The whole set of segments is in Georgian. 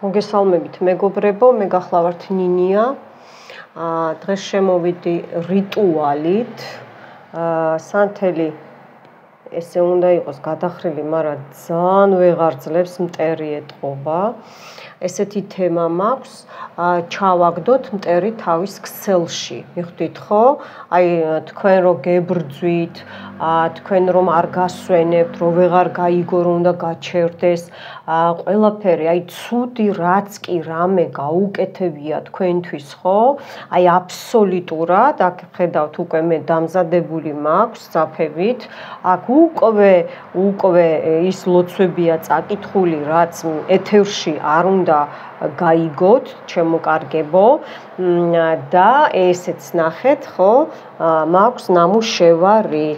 მოგესალმებით მეგობრებო, მე გახლავართ ნინია. დღეს შემოვიდი რიტუალით. სანთელი ესე უნდა იყოს გადახრილი, მაგრამ ძალიან ვეღარ ძლებს მტერი ეტყობა. ესეთი თემა მაქვს, ჩავაგდოთ მტერი თავის ქსელში. მიხვდით ხო? აი თქვენ რო გებრძვით, თქვენ რომ არ გასვენებთ, რომ ვეღარ გაიგო, რომ უნდა გაჩერდეს, ყველაფერი, აი ცუდი რაც კი რამე გაუკეთებია თქვენთვის, ხო? აი აბსოლუტურად, აქ ხედავთ უკვე მე დამზადებული მაქვს ძაფებით, აქ უკვე ის ლოცვებია წაკითხული, რაც ეთერში არ უნდა გაიგოთ, ჩემო კარგებო, და ესეც ნახეთ, ხო? მაქვს ნამუშევარი.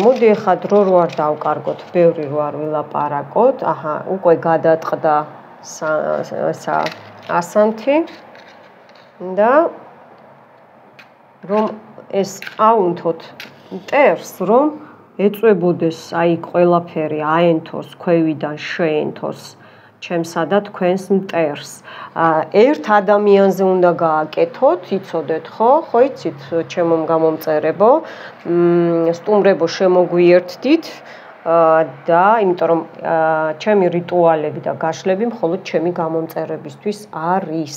მოდი ახლა დრო რო არ დავკარგოთ, ბევრი რო არ ვილაპარაკოთ. აჰა, უკვე გადატყდა ასანთი და რომ ეს აუნთოთ მტერს, რომ ეწვებოდეს აი ყველაფერი აენთოს, ქვევიდან შეენთოს ჩემსა და თქვენს მტერს. ერთ ადამიანზე უნდა გააკეთოთ, იცოდეთ ხო? ხო იცით, ჩემო გამომწერებო, სტუმრებო შემოგვიერთდით და იმიტომ რომ ჩემი რიტუალები და გაშლები მხოლოდ ჩემი გამომწერებისთვის არის.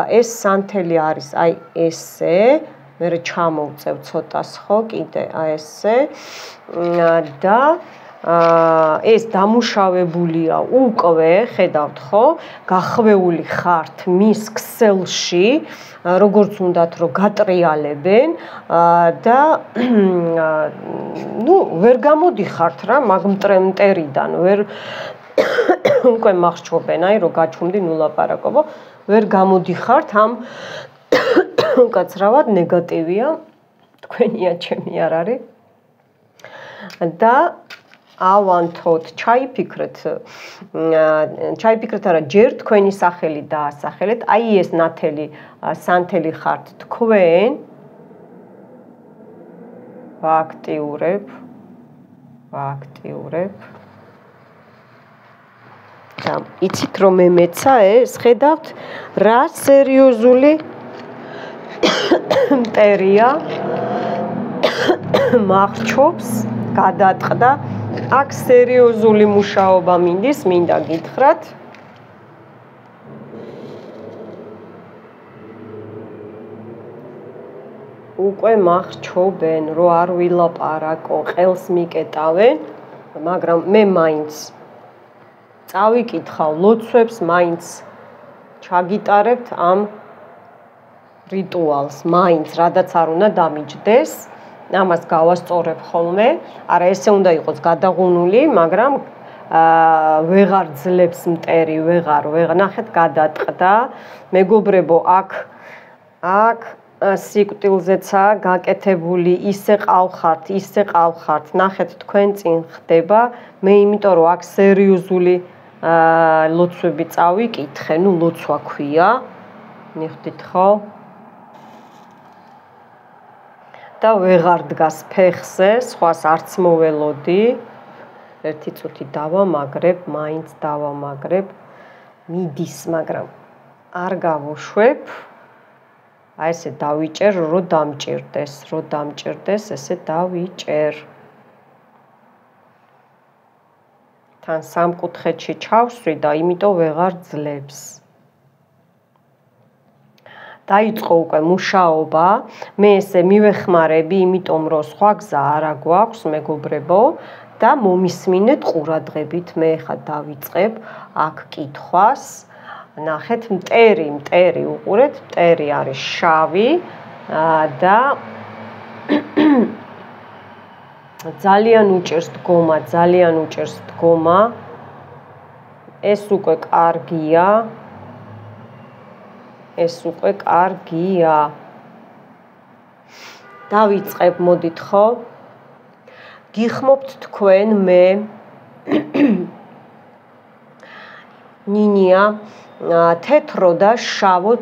ეს სანთელი არის აი ესე, მე ჩამოვწევ ცოტას ხო კიდე აი ესე და ეს დამუშავებულია უკვე, ხედავთ ხო? გახვეული ხართ მის ქსელში, როგორც უნდათ რომ გატრიალებენ და ვერ გამოდიხართ რა მაგ მტერიდან, ვერ უკვე მახსოვენ, აი რომ გაჩვმდი ნულაპარაკობო, ვერ გამოდიხართ ამ უკაცრავად ნეგატივია, თქვენია ჩემი არ არის და ავანთოთ, ჩაიფიქრეთ არა, ჯერ თქვენი სახელი დაასახელეთ, აი ეს ნათელი სანთელი ხართ თქვენ, ვააქტიურებ და იცით რომ მეცა ეს, ხედავთ, რა სერიოზული მტერია, მახჩობს, გადატყდა, აქ სერიოზული მუშაობა მინდა გითხრათ. უკვე მახჩობენ, რომ არ ვილაპარაკო, ყელს მიკეტავენ, მაგრამ მე მაინც წავიკითხავ ლოცვებს, მაინც ჩაგიტარებთ ამ რიტუალს, მაინც რადაც არ უნდა დამიჯდეს. ამას გავასწორებ ხოლმე, არა ესე უნდა იყოს გადაღუნული, მაგრამ ვეღარ ძლებს მტერი, ვეღარ, ნახეთ გადატყდა. მეგობრებო, აქ სიკვდილზეცაა გაკეთებული, ისე ყავხართ, ნახეთ თქვენ წინ ხდება, მე იმიტომ რომ აქ სერიოზული ლოცვები წავიკითხე, ლოცვა ქვია, მიხვდით ხო? და ვეღარ დგას ფეხზე, სხვას არც მოველოდი. ერთი წუთი დავამაგრებ, მაინც დავამაგრებ, მიდის, მაგრამ არ გავუშვებ. აი ესე დავიჭერ, რომ დამჭირდეს, ესე დავიჭერ. თან სამკუთხედში ჩავსვი და იმიტომ ვეღარ ძლებს. დაიწყო უკვე მუშაობა, მე ესე მივეხმარები, იმიტომ რომ სხვა გზა არ გვაქვს, მეგობრებო, და მომისმინეთ ყურადღებით, მე ხა დავიწყებ აქ კითხვას. ნახეთ, მტერი უყურეთ, მტერი არის შავი და ძალიან უჭერს დგომა, ეს უკვე კარგია. დავიწყებ, მოდით ხო? გიხმობთ თქვენ მე ნინია თეთრო და შავო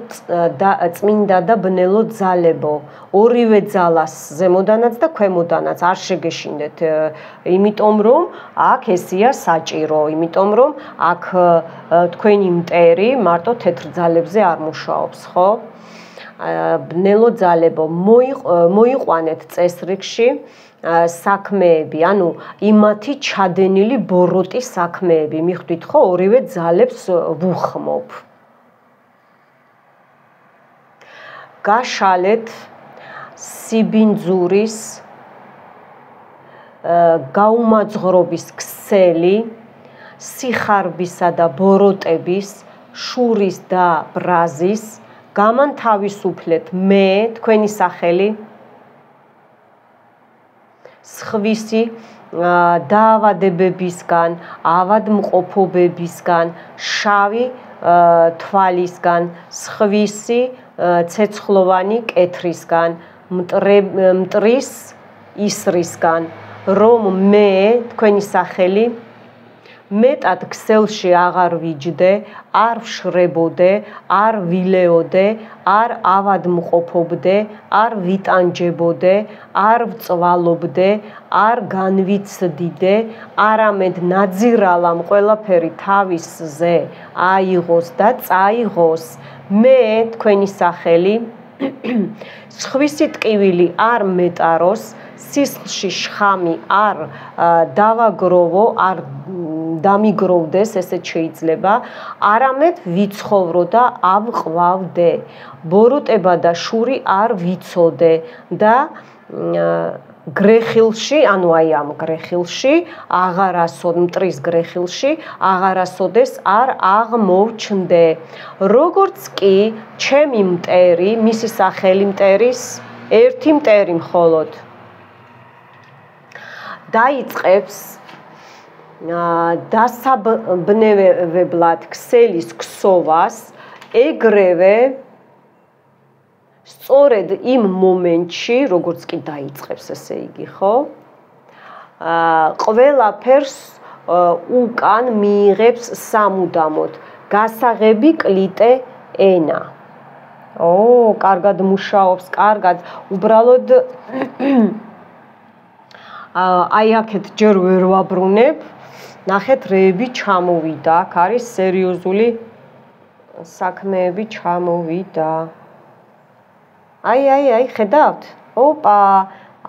წმინდა და ბნელო ძალებო ორივე ძალას ზემოდანაც და ქვემოდანაც არ შეგეშინდეთ იმიტომ რომ აქ ესია საჭირო იმიტომ რომ აქ თქვენი მტერი მარტო თეთრ ძალებზე არ მუშაობს ხო ბნელო ძალებო მოიყვანეთ წესრიგში საქმეები, ანუ იმათი ჩადენილი ბოროტი საქმეები, მიხვდით ხო, ორივე ძალებს ვუხმობ. გაშალეთ სიბინძურის გაუმაძღრობის ქსელი, სიხარბისა და ბოროტების, შურის და ბრაზის, გამანთავისუფლეთ მე, თქვენი სახელი, სხვისი დაავადებებისგან, ავადმყოფობებისგან, შავი თვალისგან, სხვისი ცეცხლოვანი კეთრისგან, მტრის ისრისგან, რომ მე, თქვენი სახელი, მეტად ქსელში აღარ ვიჯდე, არ ვშრებოდე, არ ვილეოდე, არ ავადმყოფობდე, არ ვიტანჯებოდე, არ ვწვალობდე, არ განვიცდიდე, არამედ ნაძირალამ ყველაფერი თავისზე აიღოს და წაიღოს, მე, თქვენი სახელი, სხვისი ტკივილი არ მეტაროს, სისხლში შხამი არ დავაგროვო, არ დამიგროვდეს, ესეც შეიძლება, არამედ ვიცხოვრო და ავყვავდე, ბოროტება და შური არ ვიცოდე და გრეხილში, ანუ აი ამ გრეხილში, მტრის გრეხილში, აღარასოდეს არ აღმოვჩნდე. როგორც კი ჩემი მტერი, მისი სახელი მტერის, ერთი მტერი მხოლოდ დაიწყებს დასაბნევებლად ქსელის ქსოვას, ეგრევე სწორედ იმ მომენტში, როგორც კი დაიწყებს, ესე იგი, ხო? ყველაფერს უკან მიიღებს სამუდამოდ, გასაღები კლიტე ენა. კარგად მუშაობს, კარგად, უბრალოდ აი აქეთ ჯერ ვერ ვაბრუნებ, ნახეთ რეები ჩამოვიდა, აქ არის სერიოზული საქმეები ჩამოვიდა. აი, ხედავთ? ოპა,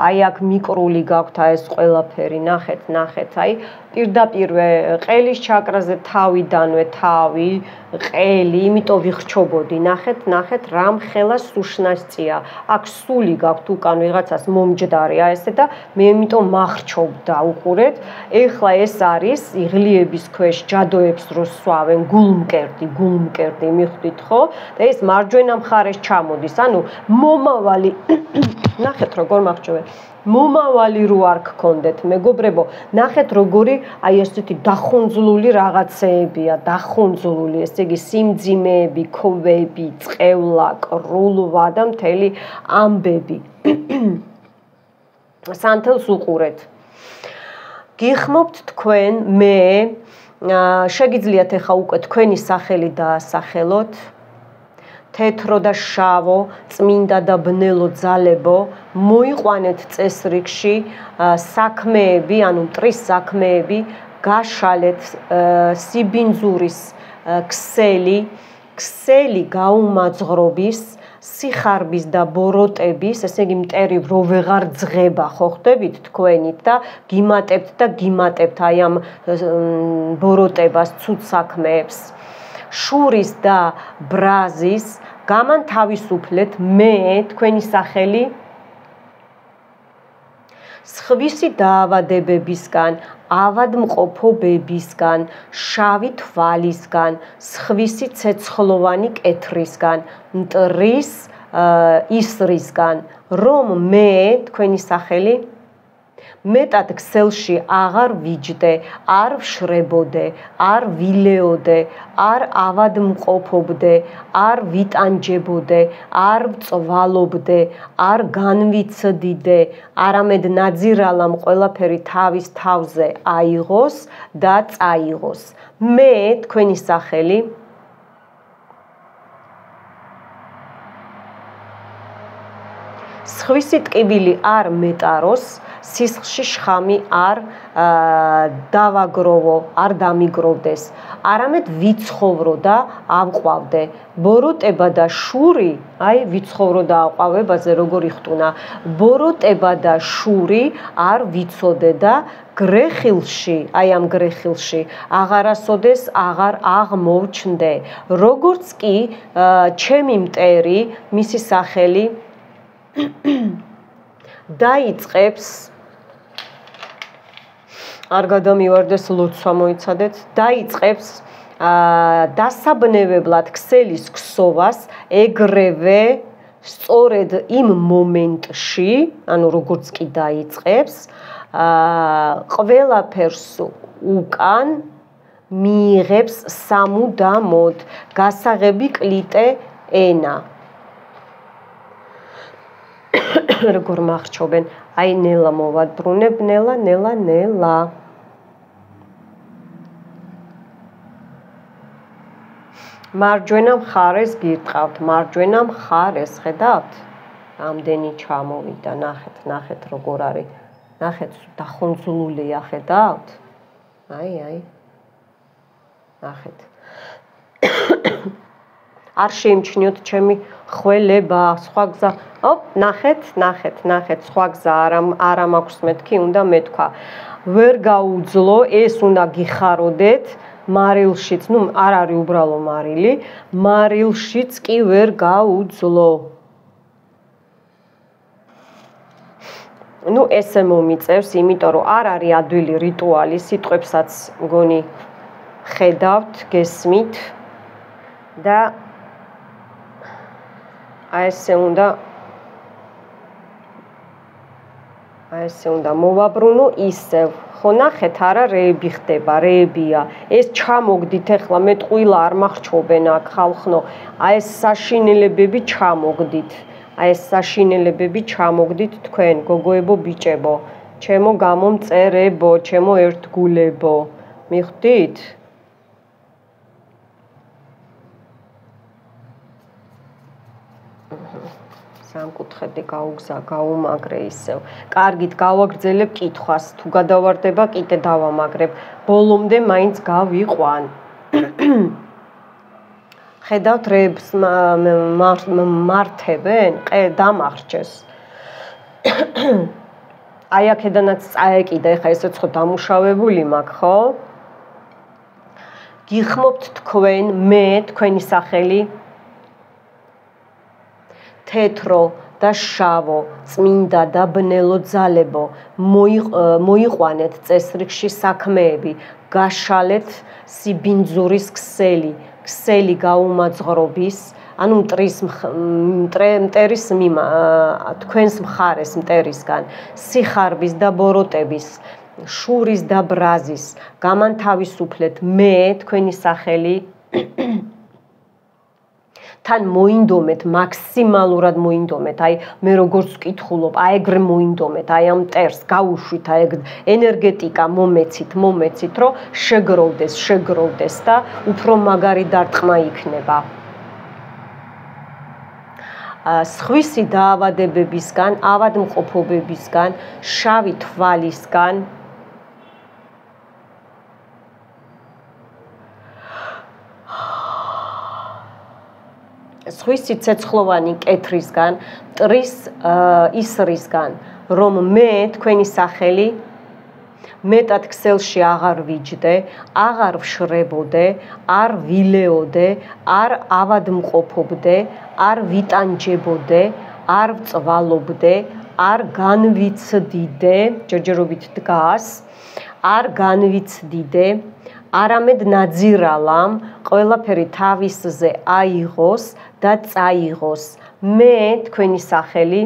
აი აქ მიკრული გაქვთ ეს ყველაფერი, ნახეთ, აი პირდაპირვე ყელის ჩაკრაზე თავიდანვე თავი, ყელი, იმიტომ ვიხრჩობოდი, ნახეთ, რამ ხელა სუშნასწია. აქ სული გაქვთ უკან ვიღაცას მომჯდარია ესე და მე იმიტომ მახრჩობდა, უყურეთ. ეხლა ეს არის იღლიების ქვეშ ჯადოებს რო სვავენ, გულმკერდი, მიხვდით ხო? და ეს მარჯვენა მხარეს ჩამოდის, ანუ მომავალი ნახეთ როგორ მახრჩობენ. მომავალი რო არ გქონდეთ, მეგობრებო, ნახეთ როგორი აი ესეთი დახუნძლული რაღაცეებია, ესე იგი სიმძიმეები, ქვები, წყევლა, კრულვა და მთელი ამბები. სანთელს უყურეთ. გიხმობთ თქვენ, მე, შეგიძლიათ ახლა უკვე თქვენი სახელი დაასახელოთ. თეთრო და შავო, წმინდა და ბნელო ძალებო, მოიყვანეთ წესრიგში საქმეები, ანუ მტრის საქმეები, გაშალეთ სიბინძურის ქსელი გაუმაძღრობის, სიხარბის და ბოროტების, ესე იგი მტერი რო ვეღარ ძღება, ხო ხდებით თქვენით და გიმატებთ აი ამ ბოროტებას, ცუდ საქმეებს. შურის და ბრაზის, გამანთავისუფლეთ მე, თქვენი სახელი, სხვისი დაავადებებისგან, ავადმყოფობებისგან, შავი თვალისგან, სხვისი ცეცხლოვანი კეთრისგან, მტრის ისრისგან, რომ მე, თქვენი სახელი, მეტად ქსელში აღარ ვიჯდე, არ ვშრებოდე, არ ვილეოდე, არ ავადმყოფობდე, არ ვიტანჯებოდე, არ ვწვალობდე, არ განვიცდიდე, არამედ ნაძირალამ ყველაფერი თავის თავზე აიღოს და წაიღოს. მე თქვენი სახელი სხვისი ტკივილი არ მეტაროს, სისხლში შხამი არ დავაგროვო, არ დამიგროვდეს, არამედ ვიცხოვრო და ავყვავდე. ბოროტება და შური, აი ვიცხოვრო და ავყვავებაზე როგორ იხტუნა, ბოროტება და შური არ ვიცოდე და გრეხილში, აი ამ გრეხილში აღარასოდეს აღარ აღმოვჩნდე. როგორც კი ჩემი მტერი, მისი სახელი დაიწყებს არ გადამივარდეს ლოცვა მოიცადეთ, დაიწყებს დასაბნევებლად ქსელის ქსოვას, ეგრევე სწორედ იმ მომენტში, ანუ როგორც კი დაიწყებს, ყველაფერს უკან მიიღებს სამუდამოდ გასაღები კლიტე ენა. როგორ მახრჩობენ, აი ნელა მოვაბრუნებ, ნელა, ნელა, ნელა. მარჯვენა მხარეს გირტყავთ, მარჯვენა მხარეს, ხედავთ? ამდენი ჩამოვიდა, ნახეთ, ნახეთ როგორ არის. ნახეთ, დახუნძულულია, ხედავთ? აი. ნახეთ. არ შეიმჩნიოთ ჩემი ხველება, სხვა გზა. ნახეთ, სხვა გზა არა მაქვს მეთქი, უნდა მეთქვა. ვერ გაუძლო, ეს უნდა გიხაროდეთ. მარილშიც, არ არის უბრალო მარილი, მარილშიც კი ვერ გაუძლო. ესე მომიწევს, იმიტომ რომ არ არის ადვილი რიტუალი, სიტყვებსაც მგონი ხედავთ, გესმით და ესე უნდა მოვაბრუნო ისევ. ხო ნახეთ, არა რეები ხდება, რეებია. ეს ჩამოგდით ახლა მე ტყუილა არ მახრჩობენ აქ ხალხნო. ეს საშინელებები ჩამოგდით თქვენ, გოგოებო, ბიჭებო, ჩემო გამომწერებო, ჩემო ერთგულებო. მიხვდით? სამკუთხედი გაუმაგრე ისევ. კარგით, გავაგრძელებ კითხვას. თუ გადავარდება, კიდე დავამაგრებ. ბოლომდე მაინც გავიყვან. ხედავთ, რეებს მართებენ? დამახრჩეს. აი აქედანაც წაეკიდა, ეხლა ესეც ხო დამუშავებული მაქვს, ხო? გიხმობთ თქვენ, მე, თქვენი სახელი თეთრო და შავო, წმინდა და ბნელო ძალებო, მოიყვანეთ წესრიგში საქმეები, გაშალეთ სიბინძურის ქსელი, ქსელი გაუმაძღრობის, ანუ მტერის თქვენს მხარეს მტერისგან, სიხარბის და ბოროტების, შურის და ბრაზის, გამანთავისუფლეთ მე, თქვენი სახელი თან მოინდომეთ, მაქსიმალურად მოინდომეთ, აი მე როგორც ვკითხულობ, აი ეგრე მოინდომეთ, აი ამ მტერს გაუშვით, აი ეგ ენერგეტიკა მომეცით, რომ შეგროვდეს და უფრო მაგარი დარტყმა იქნება. სხვისი დაავადებებისგან, ავადმყოფობებისგან, შავი თვალისგან სხვისი ცეცხლოვანი კეთრისგან, მტრის ისრისგან, რომ მე თქვენი სახელი მეტად ქსელში აღარ ვიჯდე, აღარ ვშრებოდე, არ ვილეოდე, არ ავადმყოფობდე, არ ვიტანჯებოდე, არ ვწვალობდე, არ განვიცდიდე, ჯერჯერობით დგას, არ განვიცდიდე, არამედ ნაძირალამ ყველაფერი თავისზე აიღოს და წაიღოს. მე თქვენი სახელი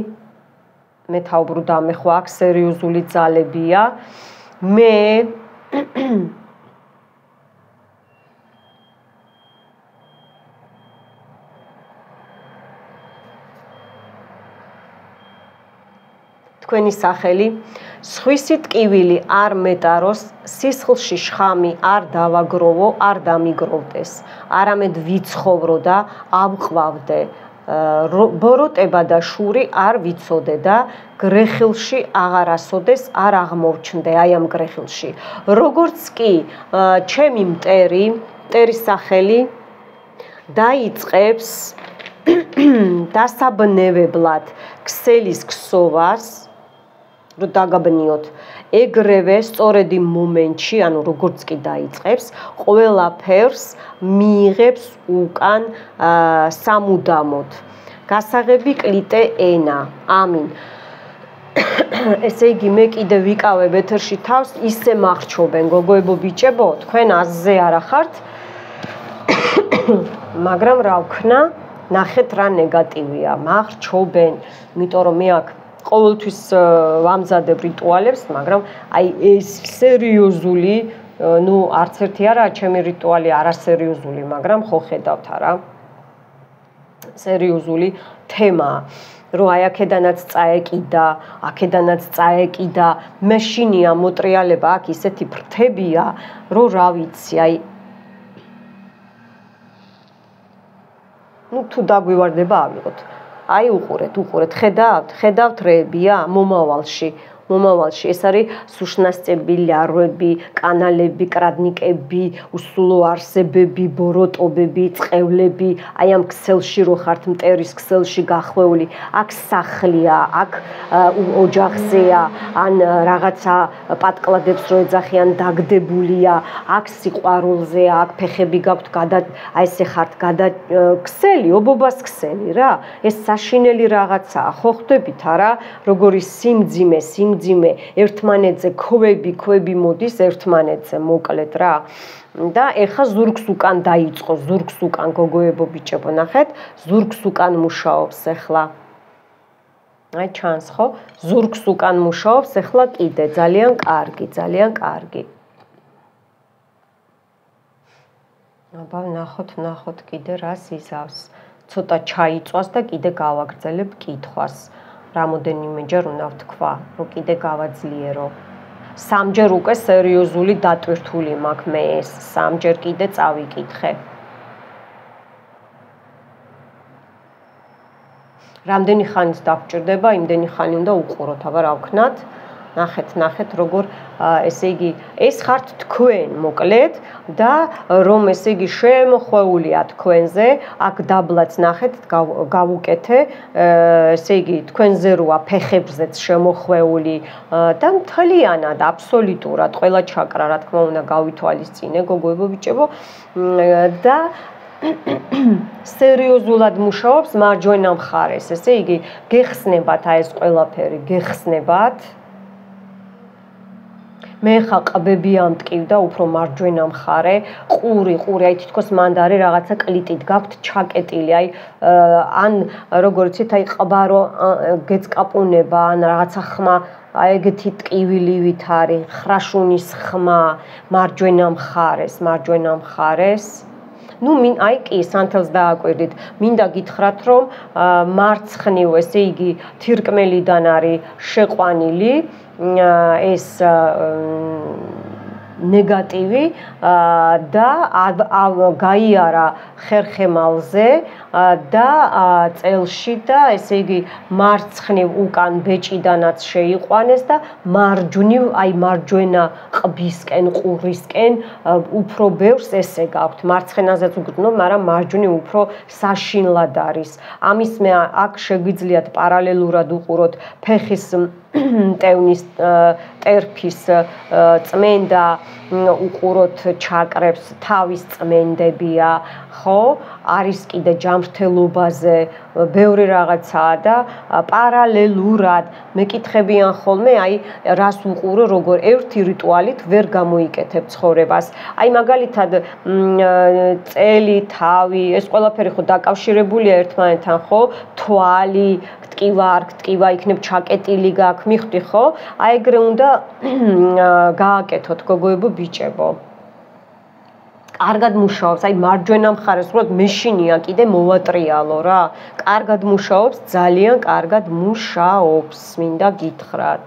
მეთაუბრუ და მე ხო აქ სერიოზული ძალებია მე თქვენი სახელი სხვისი ტკივილი არ მეტაროს სისხლში შხამი არ დავაგროვო არ დამიგროვდეს არამედ ვიცხოვრო და ავყვავდე ბოროტება და შური არ ვიცოდე და გრეხილში აღარასოდეს არ აღმორჩნდე აი ამ გრეხილში როგორც კი ჩემი მტერის სახელი დაიწყებს დასაბნევებლად ქსელის ქსოვას რომ დაგაბნიოთ ეგრევე სწორედ იმ მომენტში ანუ როგორც კი დაიწყებს ყველაფერს მიიღებს უკან სამუდამოდ გასაღები კლიტე ენა ამინ ესე იგი მე კიდე ვიკავებ ეთერში თავს ისე მახრჩობენ გოგოებო ბიჭებო თქვენ აზზე არა ხართ მაგრამ რა ვქნა ნახეთ რა ნეგატივია მახრჩობენ იმიტომ რომ მე აქ ყოველთვის ვამზადებ რიტუალებს, მაგრამ აი ეს სერიოზული, ну არც ერთი არაა ჩემი რიტუალი არასერიოზული, მაგრამ ხო ხედავთ არა. სერიოზული თემაა, რომ აი აქედანაც წაეკიდა, აქედანაც წაეკიდა, მეშინია მოტრიალება აქ ისეთი ფრთებია, რომ რა ვიცი, აი ну თუ დაგვივარდება ავიღოთ. აი უყურეთ, ხედავთ რეებია მომავალში ეს არის სუშნასწები, ლიარვები, კანალები, კრადნიკები, უსულო არსებები, ბოროტობები, წყევლები, აი ამ ქსელში რო ხართ მტერის ქსელში გახვეული, აქ სახლია, აქ ოჯახზეა, ან რაღაცა პატკლადებს რო ეძახიან დაგდებულია, აქ სიყვარულზეა, აქ ფეხები გაქვთ აი ესე ხართ ქსელი, ობობას ქსელი რა, ეს საშინელი რაღაცაა, ხო ხვდებით არა, როგორი სიმძიმე ერთმანეთზე ქვები მოდის ერთმანეთზე მოკლედ რა და ეხა ზურგს უკან დაიწყო ზურგს უკან გოგოებო ბიჭებო ნახეთ ზურგს უკან მუშაობს ეხლა აი ჩანს ხო ზურგს უკან მუშაობს ეხლა კიდე ძალიან კარგი აბა ნახოთ კიდე რას იზავს ცოტა ჩაიწვას და კიდე გავაგრძელებ კითხვას რამოდენიმეჯერ უნდა ვთქვა, რომ კიდე გავაძლიერო. სამჯერ უკვე სერიოზული დატვირთული მაქვს მე ეს, სამჯერ კიდე წავიკითხე. რამდენი ხანის დაგჭირდება, იმდენი ხანი უნდა უყუროთ, აბა რა ვქნათ? ნახეთ როგორ ესე იგი ეს ხართ თქვენ მოკლედ და რომ ესე იგი შემოხვეულია თქვენზე აქ დაბლაც ნახეთ გავუკეთე ესე იგი თქვენზე როა ფეხებზეც შემოხვეული და მთლიანად აბსოლუტურად ყველა ჩაკრა რა თქმა უნდა გავითვალისწინე გოგოებო ბიჭებო და სერიოზულად მუშაობს მარჯვენა მხარეს ესე იგი გეხსნებათ აი ეს ყველაფერი გეხსნებათ მე ხა ყბები ამტკივდა უფრო მარჯვენა მხარე ყური აი თითქოს მანდარი რაღაცა კლიტით გაქვთ ჩაკეტილი აი ან როგორც იცით აი ყბარო გეწკაპუნება ან რაღაცა ხმა აი ეგეთი ტკივილივით არის ხრაშუნის ხმა მარჯვენა მხარეს ну აი კი სანთელს დააკვირდით მინდა გითხრათ რომ მარცხნივ ესე იგი თირკმელიდან არის შეყვანილი ეს ნეგატივი და გაიარა ხერხემალზე და წელში და ესე იგი მარცხნივ უკან ბეჭიდანაც შეიყვანეს და მარჯვნივ აი მარჯვენა ყბისკენ ყურისკენ უფრო ბევრს ესე გაქვთ მარცხენაზეც უგრძნობ მაგრამ მარჯვნივ უფრო საშინლად არის ამის მე აქ შეგვიძლიათ პარალელურად უყუროთ ფეხის მტევნის ტერფის წმენდა უყუროთ ჩაკრებს თავის წმენდებია ხო არის კიდე ჯამრთელობაზე ბევრი რაღაცაა და პარალელურად მეკითხებიან ხოლმე აი რას უყურო როგორ ერთი რიტუალით ვერ გამოიკეთებ ცხოვრებას აი მაგალითად წელი თავი ეს ყველაფერი ხო დაკავშირებულია ერთმანეთთან ხო თვალი ტკივა არ ტკივა იქნებ ჩაკეტილი გაქვს მიხვდი ხო აი ეგრე უნდა გააკეთოთ გოგოებო ბიჭებო კარგად მუშაობს აი მარჯვენა მხარეს უბრალოდ მეშინია კიდე მოვატრიალო რა კარგად მუშაობს ძალიან კარგად მუშაობს მინდა გითხრათ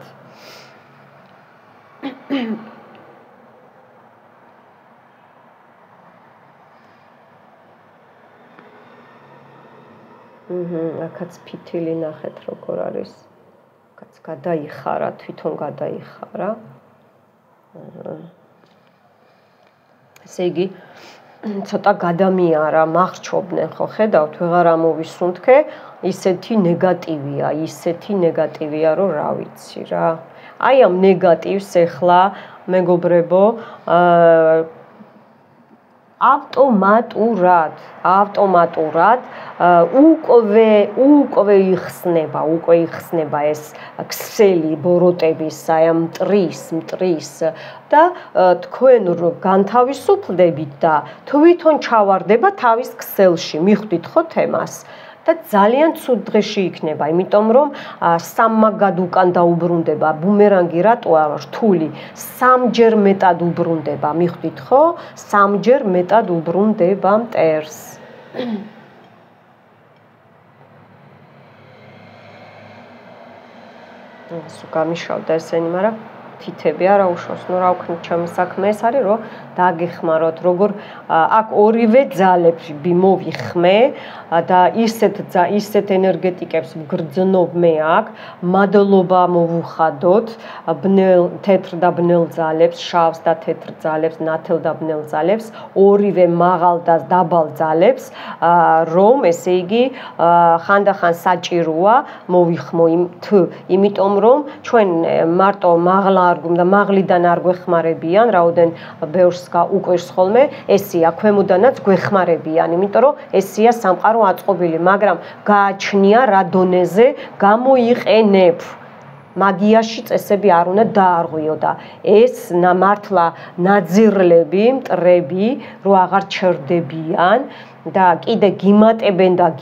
აქაც ფითილი ნახეთ როგორ არის აქაც გადაიხარა თვითონ გადაიხარა ესე იგი ცოტა გადამიარა მახრჩობდნენ ხო ხედავთ ვეღარ ამოვისუნთქე ისეთი ნეგატივია რომ რა ვიცი რა აი ამ ნეგატივს ეხლა მეგობრებო ავტომატურად უკვე იხსნება ეს ქსელი ბოროტების აი ამ მტრის და თქვენ განთავისუფლდებით და თვითონ ჩავარდება თავის ქსელში მიხვდით ხო თემას და ძალიან ცუდ დღეში იქნება, იმიტომ რომ სამმაგად უკან დაუბრუნდება ბუმერანგი რატოა რთული, სამჯერ მეტად უბრუნდება, მიხვდით ხო? სამჯერ მეტად უბრუნდება მტერს. გამიშავდა ესენი, მაგრამ თითები არა უშავს, ნუ რა ვქნით ჩემი საქმე ეს არის, რომ დაგეხმაროთ, როგორ აქ ორივე ძალებს მოვიხმე და ისეთ ენერგეტიკებს ვგრძნობ მე აქ, მადლობა მოვუხადოთ თეთრ და ბნელ ძალებს, შავს და თეთრ ძალებს, ნათელ და ბნელ ძალებს, ორივე მაღალ და დაბალ ძალებს, რომ ესე იგი ხანდახან საჭიროა მოვიხმო იმიტომ რომ ჩვენ მარტო მაღლიდან არ გვეხმარებიან, რაოდენ ბევრს უკვირს ხოლმე, ესია ქვემოდანაც გვეხმარებიან, იმიტომ რომ ესია სამყარო აწყობილი, მაგრამ გააჩნია რა დონეზე გამოიყენებ. მაგიაში წესები არ უნდა დაარღვიო და ეს მართლა ნაძირლები, მტრები, რო აღარ ჩერდებიან და კიდე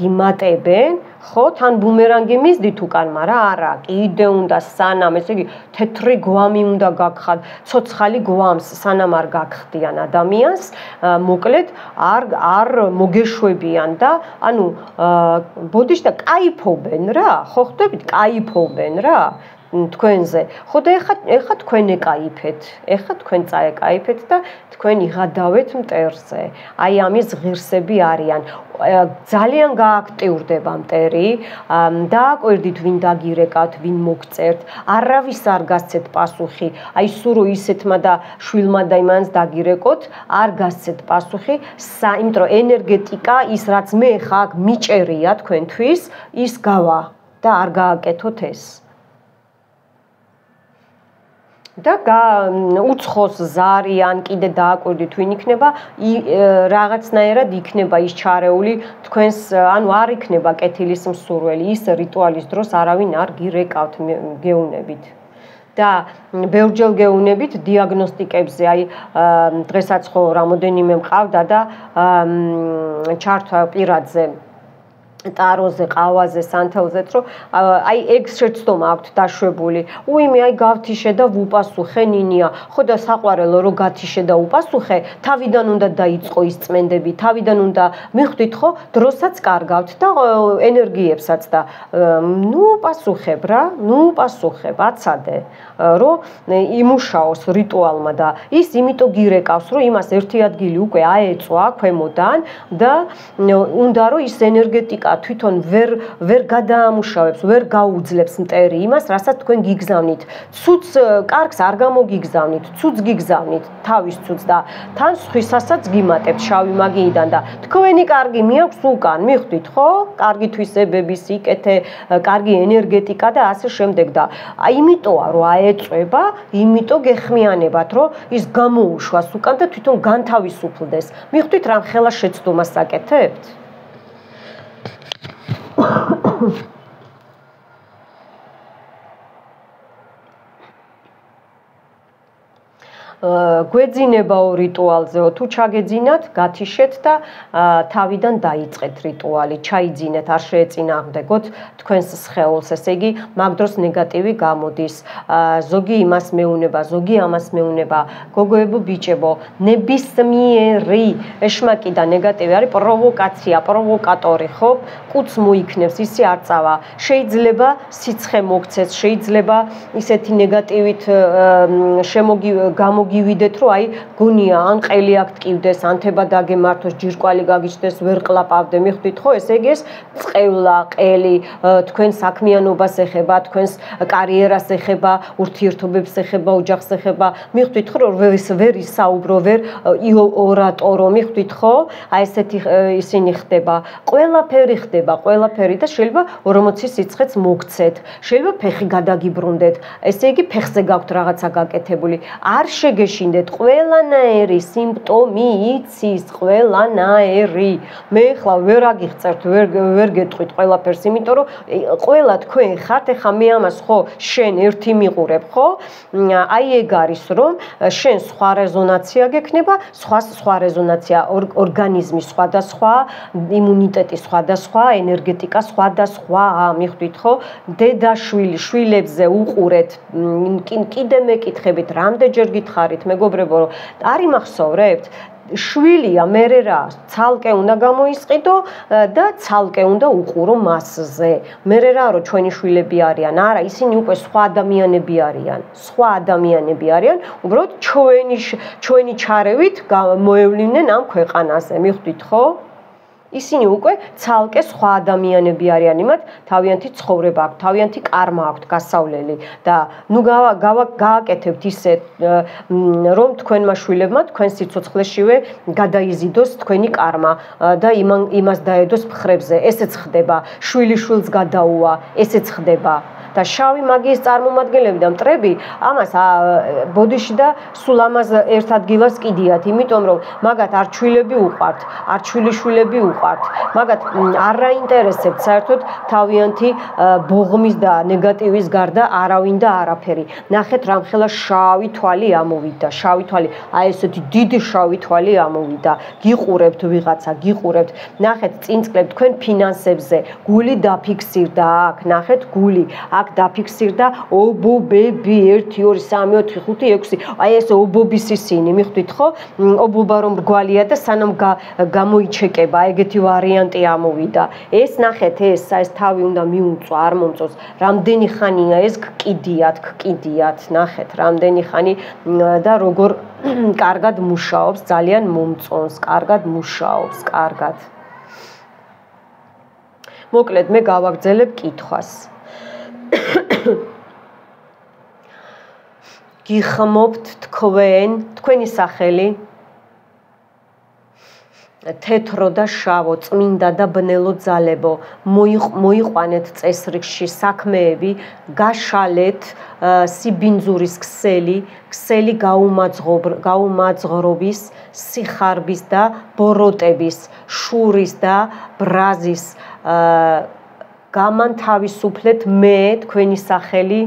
გიმატებენ, ხო, თან ბუმერანგი მისდით უკან, მაგრამ არა, კიდე უნდა სანამ, ესე იგი, თეთრი გვამი უნდა გაგხდათ, ცოცხალი გვამს სანამ არ გაგხდიან ადამიანს, მოკლედ არ მოგეშვებიან და, ანუ, ბოდიშ და კაიფობენ რა, ხო ხვდებით, კაიფობენ რა. თქვენზე. ხო და ეხა თქვენ ეკაიფეთ. ეხა თქვენ წაეკაიფეთ და თქვენ იღადავეთ მტერზე. აი ამის ღირსები არიან. ძალიან გააქტიურდება მტერი. დააკვირდით ვინ დაგირეკავთ, ვინ მოგწერთ. არავის არ გასცეთ პასუხი. აი სურო ისეთმა და შვილმა და იმანს დაგირეკოთ, არ გასცეთ პასუხი. იმიტომ რომ ენერგეტიკა ის რაც მე ხა აქ მიჭერია თქვენთვის, ის გავა და არ გააკეთოთ ეს. და უცხოს ზარი ან კიდე დააკვირდით ვინ იქნება რაღაცნაირად იქნება ის ჩარეული თქვენს ანუ არ იქნება კეთილის მსურველი ის რიტუალის დროს არავინ არ გირეკავთ გეუნებით და ბევრჯერ გეუნებით დიაგნოსტიკებზე აი დღესაც ხო რამოდენიმე მყავდა და ჩართვა პირადზე ტაროზე, ყავაზე, სანთელზეც, რომ აი ეგ შეცდომა აქვთ დაშვებული. უიმე აი გავთიშე და ვუპასუხე ნინია. ხო და საყვარელო რო გათიშე და უპასუხე, თავიდან უნდა დაიწყო ის წმენდები, თავიდან უნდა მიხვდით ხო, დროსაც კარგავთ და ენერგიებსაც და ნუ პასუხებ რა, ნუ პასუხებ, აცადე, რომ იმუშაოს რიტუალმა და ის იმიტომ გირეკავს, რომ იმას ერთი ადგილი უკვე აეწვა ქვემოდან და უნდა რომ ის ენერგეტიკა თვითონ ვერ გადაამუშავებს, ვერ გაუძლებს მტერი იმას, რასაც თქვენ გიგზავნით. ცუდს კარგს არ გამოგიგზავნით, ცუდს გიგზავნით, თავის ცუდს და თან სხვისასაც გიმატებთ შავი მაგიიდან და თქვენი კარგი მიაქვს უკან, მიხვდით ხო? კარგი თვისებების იკეთე, კარგი ენერგეტიკა და ასე შემდეგ და იმიტოა რომ აეწვება, იმიტომ გეხმიანებათ, რომ ის გამოუშვას უკან და თვითონ განთავისუფლდეს. მიხვდით რამ ხელა შეცდომას აკეთებთ? გვეძინებაო რიტუალზეო, თუ ჩაგეძინათ, გათიშეთ და თავიდან დაიწყეთ რიტუალი, ჩაიძინეთ, არ შეეწინააღმდეგოთ თქვენს სხეულს, ესე იგი, მაგ დროს ნეგატივი გამოდის. ზოგი იმას მეუნება, ზოგი ამას მეუნება, გოგოებო, ბიჭებო, ნებისმიერი ეშმაკი და ნეგატივი არის პროვოკაცია, პროვოკატორი, ხო? კუც მოიქნევს, ისი არ წავა. შეიძლება სიცხე მოგცეს, შეიძლება ისეთი ნეგატივით გამოგივიდეთ, რომ აი გონია ან ყელი აქ ტკივდეს, ან თება დაგემართოს, ჯირკვალი გაგიჩნდეს, ვერ ყლაპავდე, მიხვდით ხო? ესე იგი ეს წყევლა, ყელი თქვენ საქმიანობას ეხება, თქვენს კარიერას ეხება, ურთიერთობებს ეხება, ოჯახს ეხება. მიხვდით ხო, რომ ვერ ისაუბრო, ვერ ორატორო, მიხვდით ხო? აი ესეთი ისინი ხდება. ყველაფერი ხდება, ყველაფერი და შეიძლება 40 სიცხეც მოგცეთ. შეიძლება ფეხი გადაგიბრუნდეთ. ესე იგი ფეხზე გაქვთ რაღაცა გაკეთებული. არ შეგეშინდეთ, ყველანაირი სიმპტომი იცის, ყველანაირი. მე ხლა ვერ აგიღწერთ, ვერ გეტყვით ყველაფერს, იმიტომ რომ ყველა თქვენ ხართ, ეხა მე ამას ხო შენ ერთი მიყურებ, ხო? აი ეგ არის, რომ შენ სხვა რეზონაცია გექნება, სხვა რეზონაცია, ორგანიზმი სხვადასხვა, იმუნიტეტი სხვადასხვა, ენერგეტიკა სხვადასხვა, მიხვდით ხო? დედაშვილი, შვილებზე უყურეთ, კიდე მეკითხებით, რამდენჯერ გითხარით, მეგობრებო, რომ არ იმახსოვრებთ? შვილია მერე რა, ცალკე უნდა გამოისყიდო და ცალკე უნდა უყურო მასზე. მერე რა, რომ ჩვენი შვილები არიან, არა, ისინი უკვე სხვა ადამიანები არიან, სხვა ადამიანები არიან, უბრალოდ ჩვენი ჩარევით მოევლინნენ ამ ქვეყანაზე, მიხვდით ხო? ისინი უკვე ცალკე სხვა ადამიანები არიან, იმათ თავიანთი ცხოვრება აქვს, თავიანთი კარმა აქვს გასავლელი და ნუ გააკეთებთ ისე რომ თქვენმა შვილებმა თქვენ სიცოცხლეშივე გადაიზიდოს თქვენი კარმა და იმას დაედოს მხრებზე. ესეც ხდება, შვილი შვილს გადაუვა, ესეც ხდება. და შავი მაგიის წარმომადგენლები და მტრები ამას ბოდიში და სულ ამას ერთ ადგილას კიდიათ, იმიტომ რომ მაგათ არ ჩვილები უყვართ, არ ჩვილიშვილები უყვართ, მაგათ არ აინტერესებთ საერთოდ თავიანთი ბოღმის და ნეგატივის გარდა არავინ და არაფერი. ნახეთ რამხელა შავი თვალი ამოვიდა, შავი თვალი, აი ესეთი დიდი შავი თვალი ამოვიდა. გიყურებთ ვიღაცა, გიყურებთ. ნახეთ წინწკლებ თქვენ ფინანსებზე, გული დაფიქსირდა აქ, ნახეთ გული დაფიქსირდა ობობები 1 2 3 4 5 6 აი ეს ობობის ისინი მიხვდით ხო ობობა რომ რგვალია და სანამ გამოიჩეკება ეგეთი ვარიანტი ამოვიდა ეს ნახეთ ეს თავი უნდა მიუწვა არ მომწოს რამდენი ხანია ეს გკიდიათ ნახეთ რამდენი ხანი და როგორ კარგად მუშაობს ძალიან მომწონს კარგად მუშაობს კარგად მოკლედ მე გავაგრძელებ კითხვას გიხმობთ თქვენი სახელი თეთრო და შავო წმინდა და ბნელო ძალებო მოიყვანეთ წესრიგში საქმეები გაშალეთ სიბინძურის ქსელი გაუმაძღრობის სიხარბის და ბოროტების შურის და ბრაზის გამანთავისუფლეთ მე თქვენი სახელი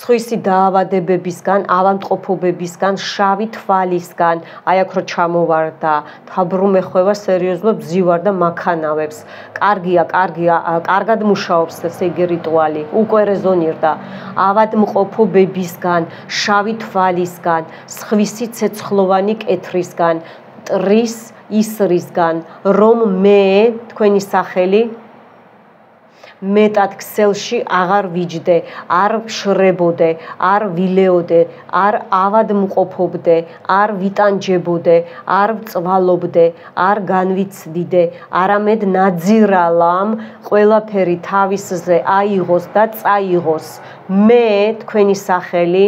სხვისი დაავადებებისგან, ავადმყოფობებისგან, შავი თვალისგან, აი აქ რო ჩამოვარდა, თაბრუმ ეხვევა სერიოზულად ბზივარ და მაქანავებს. კარგია, კარგად მუშაობს ესე იგი რიტუალი, უკვე რეზონირდა. ავადმყოფობებისგან, შავი თვალისგან, სხვისი ცეცხლოვანი კეთრისგან, ტრის ისრისგან, რომ მე თქვენი სახელი მეტად ქსელში აღარ ვიჯდე, არ ვშრებოდე, არ ვილეოდე, არ ავადმყოფობდე, არ ვიტანჯებოდე, არ ვწვალობდე, არ განვიცდიდე, არამედ ნაძირალამ ყველაფერი თავისზე აიღოს და წაიღოს. მე თქვენი სახელი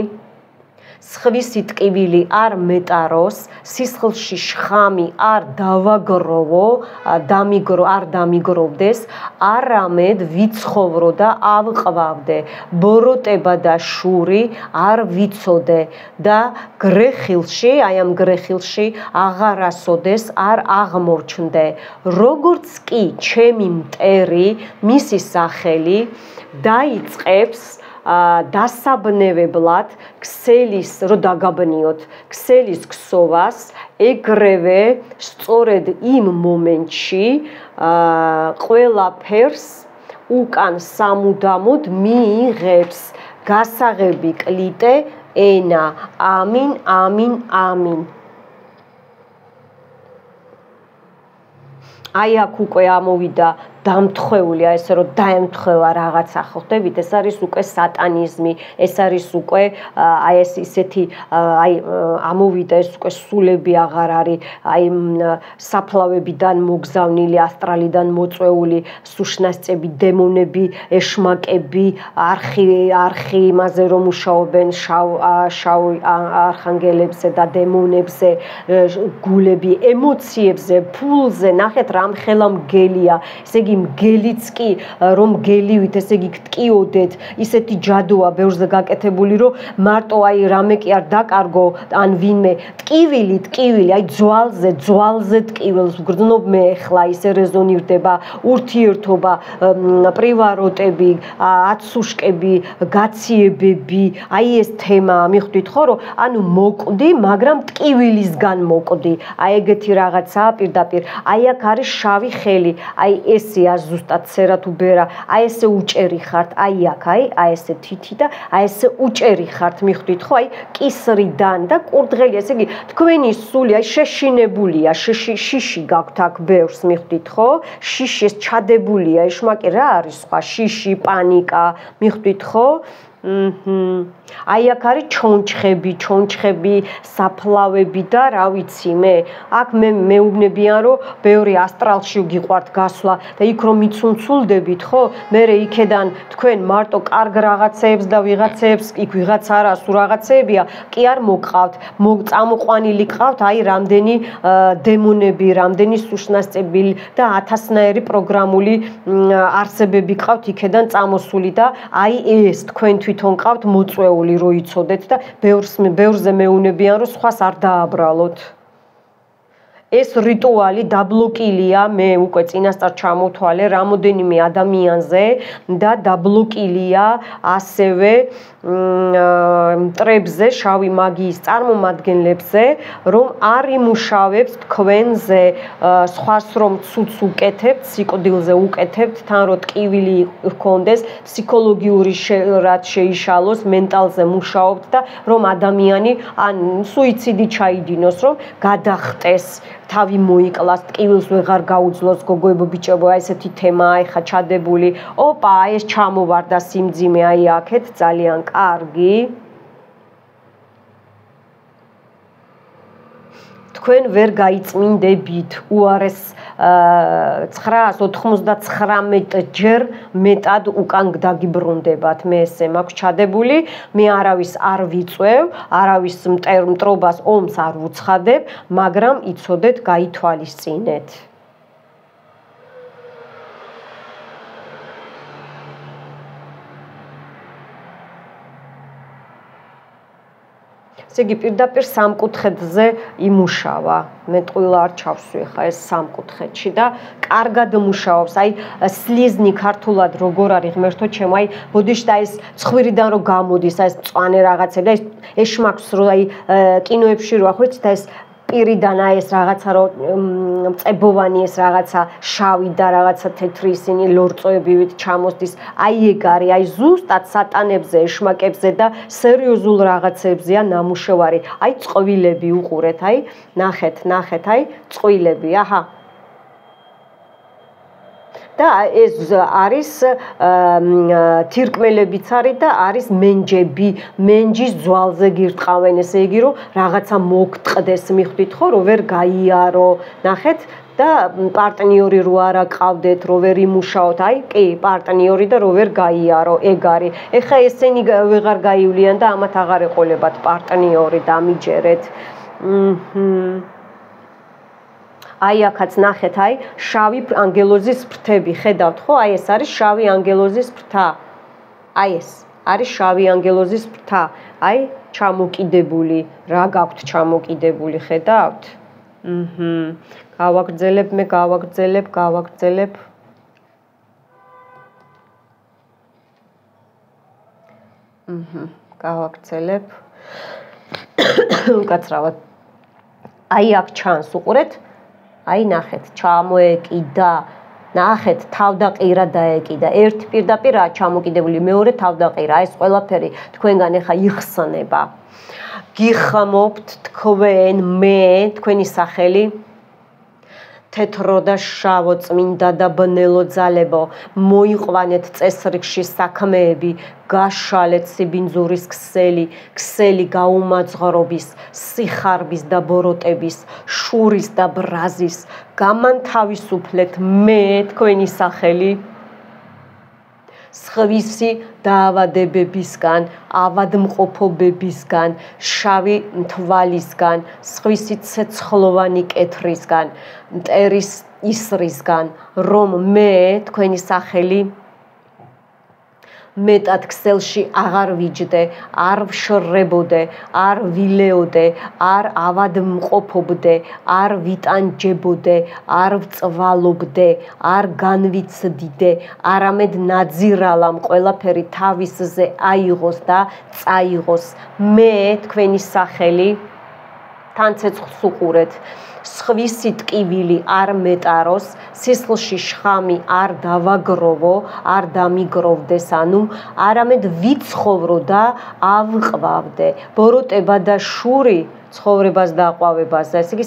სხვისი ტკივილი არ მეტაროს, სისხლში შხამი არ დავაგროვო, არ დამიგროვდეს, არამედ ვიცხოვრო და ავყვავდე, ბოროტება და შური არ ვიცოდე და გრეხილში, აი ამ გრეხილში აღარასოდეს არ აღმორჩნდე, როგორც კი ჩემი მტერი, მისი სახელი დაიწყებს დასაბნევებლად ქსელის რო დაგაბნიოთ, ქსელის ქსოვას, ეგრევე სწორედ იმ მომენტში ყველაფერს უკან სამუდამოდ მიიღებს გასაღები კლიტე ენა, ამინ, ამინ, ამინ. აი აქ უკვე ამოვიდა დამთხეული, აი ესე რომ დაემთხევა რაღაცა, ხო ხდებით, ეს არის უკვე სატანიზმი, ეს არის უკვე აი ეს ისეთი აი ამოვიდა ეს უკვე სულები აღარ არის, აი საფლავებიდან მოგზავნილი, ასტრალიდან მოწვეული სუშნასწები, დემონები, ეშმაკები, არხი იმაზე რომ მუშაობენ შავ არხანგელებზე და დემონებზე, გულები, ემოციებზე, ფულზე, ნახეთ რამხელა მგელია, ესე იგი მგელიც კი რომ მგელივით ესე იგი გტკიოდეთ, ისეთი ჯადოა ბევრზე გაკეთებული, რომ მარტო აი რამე კი არ დაკარგო ან ვინმე ტკივილი, აი ძვალზე ტკივილს ვგრძნობ მე ახლა, ისე რეზონირდება ურთიერთობა, პრივაროტები, აცუშკები, გაციებები, აი ეს თემა მიხვდით ხო, რომ ანუ მოკვდი, მაგრამ ტკივილისგან მოკვდი, აი ეგეთი რაღაცაა პირდაპირ, აი აქ არის შავი ხელი, აი ესეა ზუსტად სერა თუ ბერა, აი ესე უჭერი ხართ, აი აქ, აი ესე თითი და აი ესე უჭერი ხართ, მიხვდით ხო, აი კისრიდან და კურდღელი, ესე იგი თქვენი სული აი შეშინებულია, შიში გაქვთ აქ ბევრს, მიხვდით ხო, შიში ეს ჩადებულია, ეშმაკი რა არის სხვა, შიში, პანიკა, მიხვდით ხო? აი აქ არის ჩონჩხები, საფლავები და რა ვიცი მე, აქ მე მეუბნებიან რომ ბევრი ასტრალში გიყვართ გასვლა და იქ რომ მიცუნცულდებით ხო, მერე იქედან თქვენ მარტო კარგ რაღაცეებს და ვიღაცეებს, იქ ვიღაც არა, სულ რაღაცეებია, კი არ მოგყავთ, წამოყვანილი ყავთ, აი რამდენი დემონები, რამდენი სუშნასწები და 1000-ნაირი პროგრამული არსებები ყავთ იქედან წამოსული და აი ეს თქვენ თვითონ ყავთ მოწვეული რო იცოდეთ და ბევრზე მეუნებიან რომ სხვას არ დააბრალოთ. ეს რიტუალი დაბლოკილია, მე უკვე წინასწარ ჩამოთვალე რამოდენიმე ადამიანზე და დაბლოკილია ასევე მტრებზე, შავი მაგიის წარმომადგენლებზე, რომ არ იმუშავებს თქვენზე, სხვას რომ ცუც უკეთებთ, სიკვდილზე უკეთებთ, თან რომ ტკივილი ჰქონდეს, ფსიქოლოგიური რაც შეიშალოს, მენტალზე მუშაობთ და რომ ადამიანი ან სუიციდი ჩაიდინოს, რომ გადახტეს, თავი მოიკლას, ტკივილს ვეღარ გაუძლოს, გოგოებო, ბიჭებო, აი ესეთი თემაა ეხა ჩადებული. ოპა, აი ეს ჩამოვარდა სიმძიმე, აი აქეთ ძალიან კარგი. თქვენ ვერ გაიწმინდებით, უარეს 999 ჯერ მეტად უკან დაგიბრუნდებათ, მე ესე მაქვს ჩადებული, მე არავის არ ვიწევ, არავის მტრობას ომს არ ვუცხადებ, მაგრამ იცოდეთ, გაითვალისწინეთ. ესე იგი პირდაპირ სამკუთხედზე იმუშავა, მე ტყუილა არ ჩავსვი ხა ეს სამკუთხედში და კარგად მუშაობს, აი სლიზნი ქართულად როგორ არის ღმერთო ჩემო, აი ბოდიში და ეს ცხვირიდან რო გამოდის, აი ეს მწვანე რაღაცები და ეს ეშმაკს რო აი კინოებში რო ახვით და ეს პირიდან აი ეს რაღაცა რო მწებოვანი ეს რაღაცა შავი და რაღაცა თეთრი ისინი ლორწოებივით ჩამოსდის, აი ეგ არის, აი ზუსტად სატანებზე, ეშმაკებზე და სერიოზულ რაღაცებზეა ნამუშევარი. აი წყვილები უყურეთ, აი ნახეთ, აი წყვილები, აჰა. და ეს არის თირკმელებიც არის და არის მენჯები, მენჯის ძვალზე გირტყავენ, ესე იგი რომ რაღაცა მოგტყდეს, მიხვდით ხო, რომ ვერ გაიარო. ნახეთ, და პარტნიორი რო არ აყავდეთ, რო ვერ იმუშაოთ, აი, კი, პარტნიორი და რო ვერ გაიარო, ეგ არის. ეხლა ესენი ვეღარ გაივლიან და ამათ აღარ ეყოლებათ პარტნიორი, დამიჯერეთ. აი აქაც ნახეთ, აი, შავი ანგელოზის ფრთები, ხედავთ ხო? აი ეს არის შავი ანგელოზის ფრთა. აი ეს არის შავი ანგელოზის ფრთა. აი, ჩამოკიდებული, რა გაქვთ ჩამოკიდებული, ხედავთ? გავაგრძელებ, მე გავაგრძელებ. გავაგრძელებ. უკაცრავად. აი აქ ჩანს, უყურეთ? აი ნახეთ, ჩამოეკიდა. ნახეთ, თავდაყირა დაეკიდა. ერთი პირდაპირაა ჩამოკიდებული, მეორე თავდაყირა. ეს ყველაფერი თქვენგან ეხა იხსნება. გიხმობთ თქვენ, მე, თქვენი სახელი თეთრო და შავო წმინდა და ბნელო ძალებო, მოიყვანეთ წესრიგში საქმეები, გაშალეთ სიბინძურის ქსელი გაუმაძღრობის, სიხარბის და ბოროტების, შურის და ბრაზის, გამანთავისუფლეთ მე თქვენი სახელი სხვისი დაავადებებისგან, ავადმყოფობებისგან, შავი თვალისგან, სხვისი ცეცხლოვანი კეთრისგან, მტერის ისრისგან, რომ მე თქვენი სახელი მეტად ქსელში აღარ ვიჯდე, არ ვშრებოდე, არ ვილეოდე, არ ავადმყოფობდე, არ ვიტანჯებოდე, არ ვწვალობდე, არ განვიცდიდე, არამედ ნაძირალამ ყველაფერი თავისზე აიღოს და წაიღოს. მე თქვენი სახელი თან ცეცხლს უყურეთ. სხვისი ტკივილი არ მეტაროს, სისხლში შხამი არ დავაგროვო, არ დამიგროვდეს, ანუ არამედ ვიცხოვრო და ავყვავდე. ბოროტება და შური ცხოვრებას და აყვავებას, ესე იგი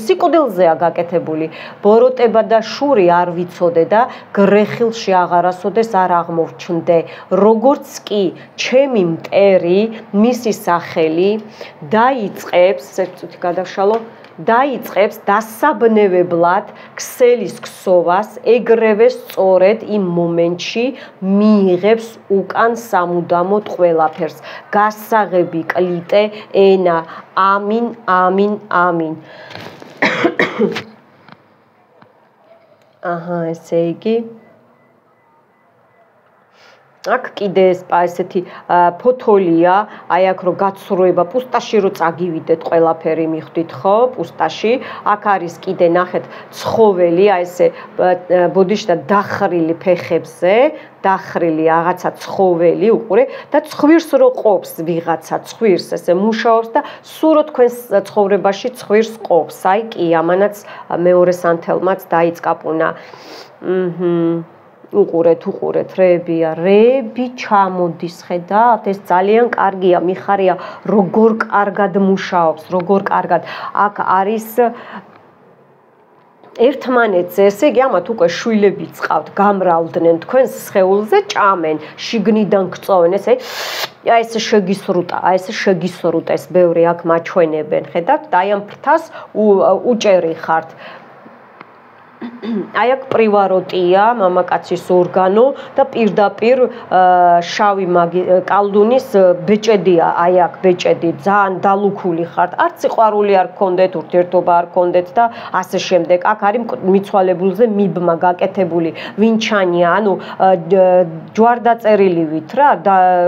სიკვდილზეა გაკეთებული. ბოროტება და შური არ ვიცოდე და გრეხილში აღარასოდეს არ აღმოჩნდე. როგორც კი ჩემი მტერი, მისი სახელი დაიწყებს, ერთ წუთი გადავშალო, დაიწყებს დასაბნევებლად ქსელის ქსოვას, ეგრევე სწორედ იმ მომენტში მიიღებს უკან სამუდამოდ ყველაფერს. გასაღები კლიტე ენა. ამინ, ამინ, ამინ. ესე იგი აქ კიდე ესეთი ფოთოლია, აი აქ რო გაცრუება პუსტაში რო წაგივიდეთ ყველაფერი მიხვდით ხო პუსტაში, აქ არის კიდე ნახეთ ცხოველი, აი ესე ბოდიშთა დახრილი ფეხებზე, დახრილი რაღაცა ცხოველი უყურე და ცხვირს რო ყოფს ვიღაცა ცხვირს ესე მუშაობს და სულ რო თქვენს ცხოვრებაში ცხვირს ყოფს, აი კი ამანაც მეორე სანთელმაც დაიწყა პუნა. უყურეთ, რეები ჩამოდის, ხედავთ, ეს ძალიან კარგია, მიხარია, როგორ კარგად მუშაობს, როგორ კარგად. აქ არის ერთმანეთზე, ესე იგი ამათ უკვე შვილები წყავთ, გამრავლდნენ თქვენს სხეულზე, ჭამენ, შიგნიდან გწოვენ, ესე აი ეს შეგისრუტეს, ბევრი აქ მაჩვენებენ, ხედავთ, და აი ამ ფრთას უჭერი ხართ. აი აქ პრივაროტია, მამაკაცის ორგანო და პირდაპირ შავი კალდუნის ბეჭედია, აი აქ ბეჭედი, ძალიან დალუქული ხართ, არც სიყვარული არ გქონდეთ, ურთიერთობა არ გქონდეთ და ასე შემდეგ. აქ არის მიცვალებულზე მიბმა გაკეთებული, ვინჩანია, ანუ ჯვარდაწერილივით რა,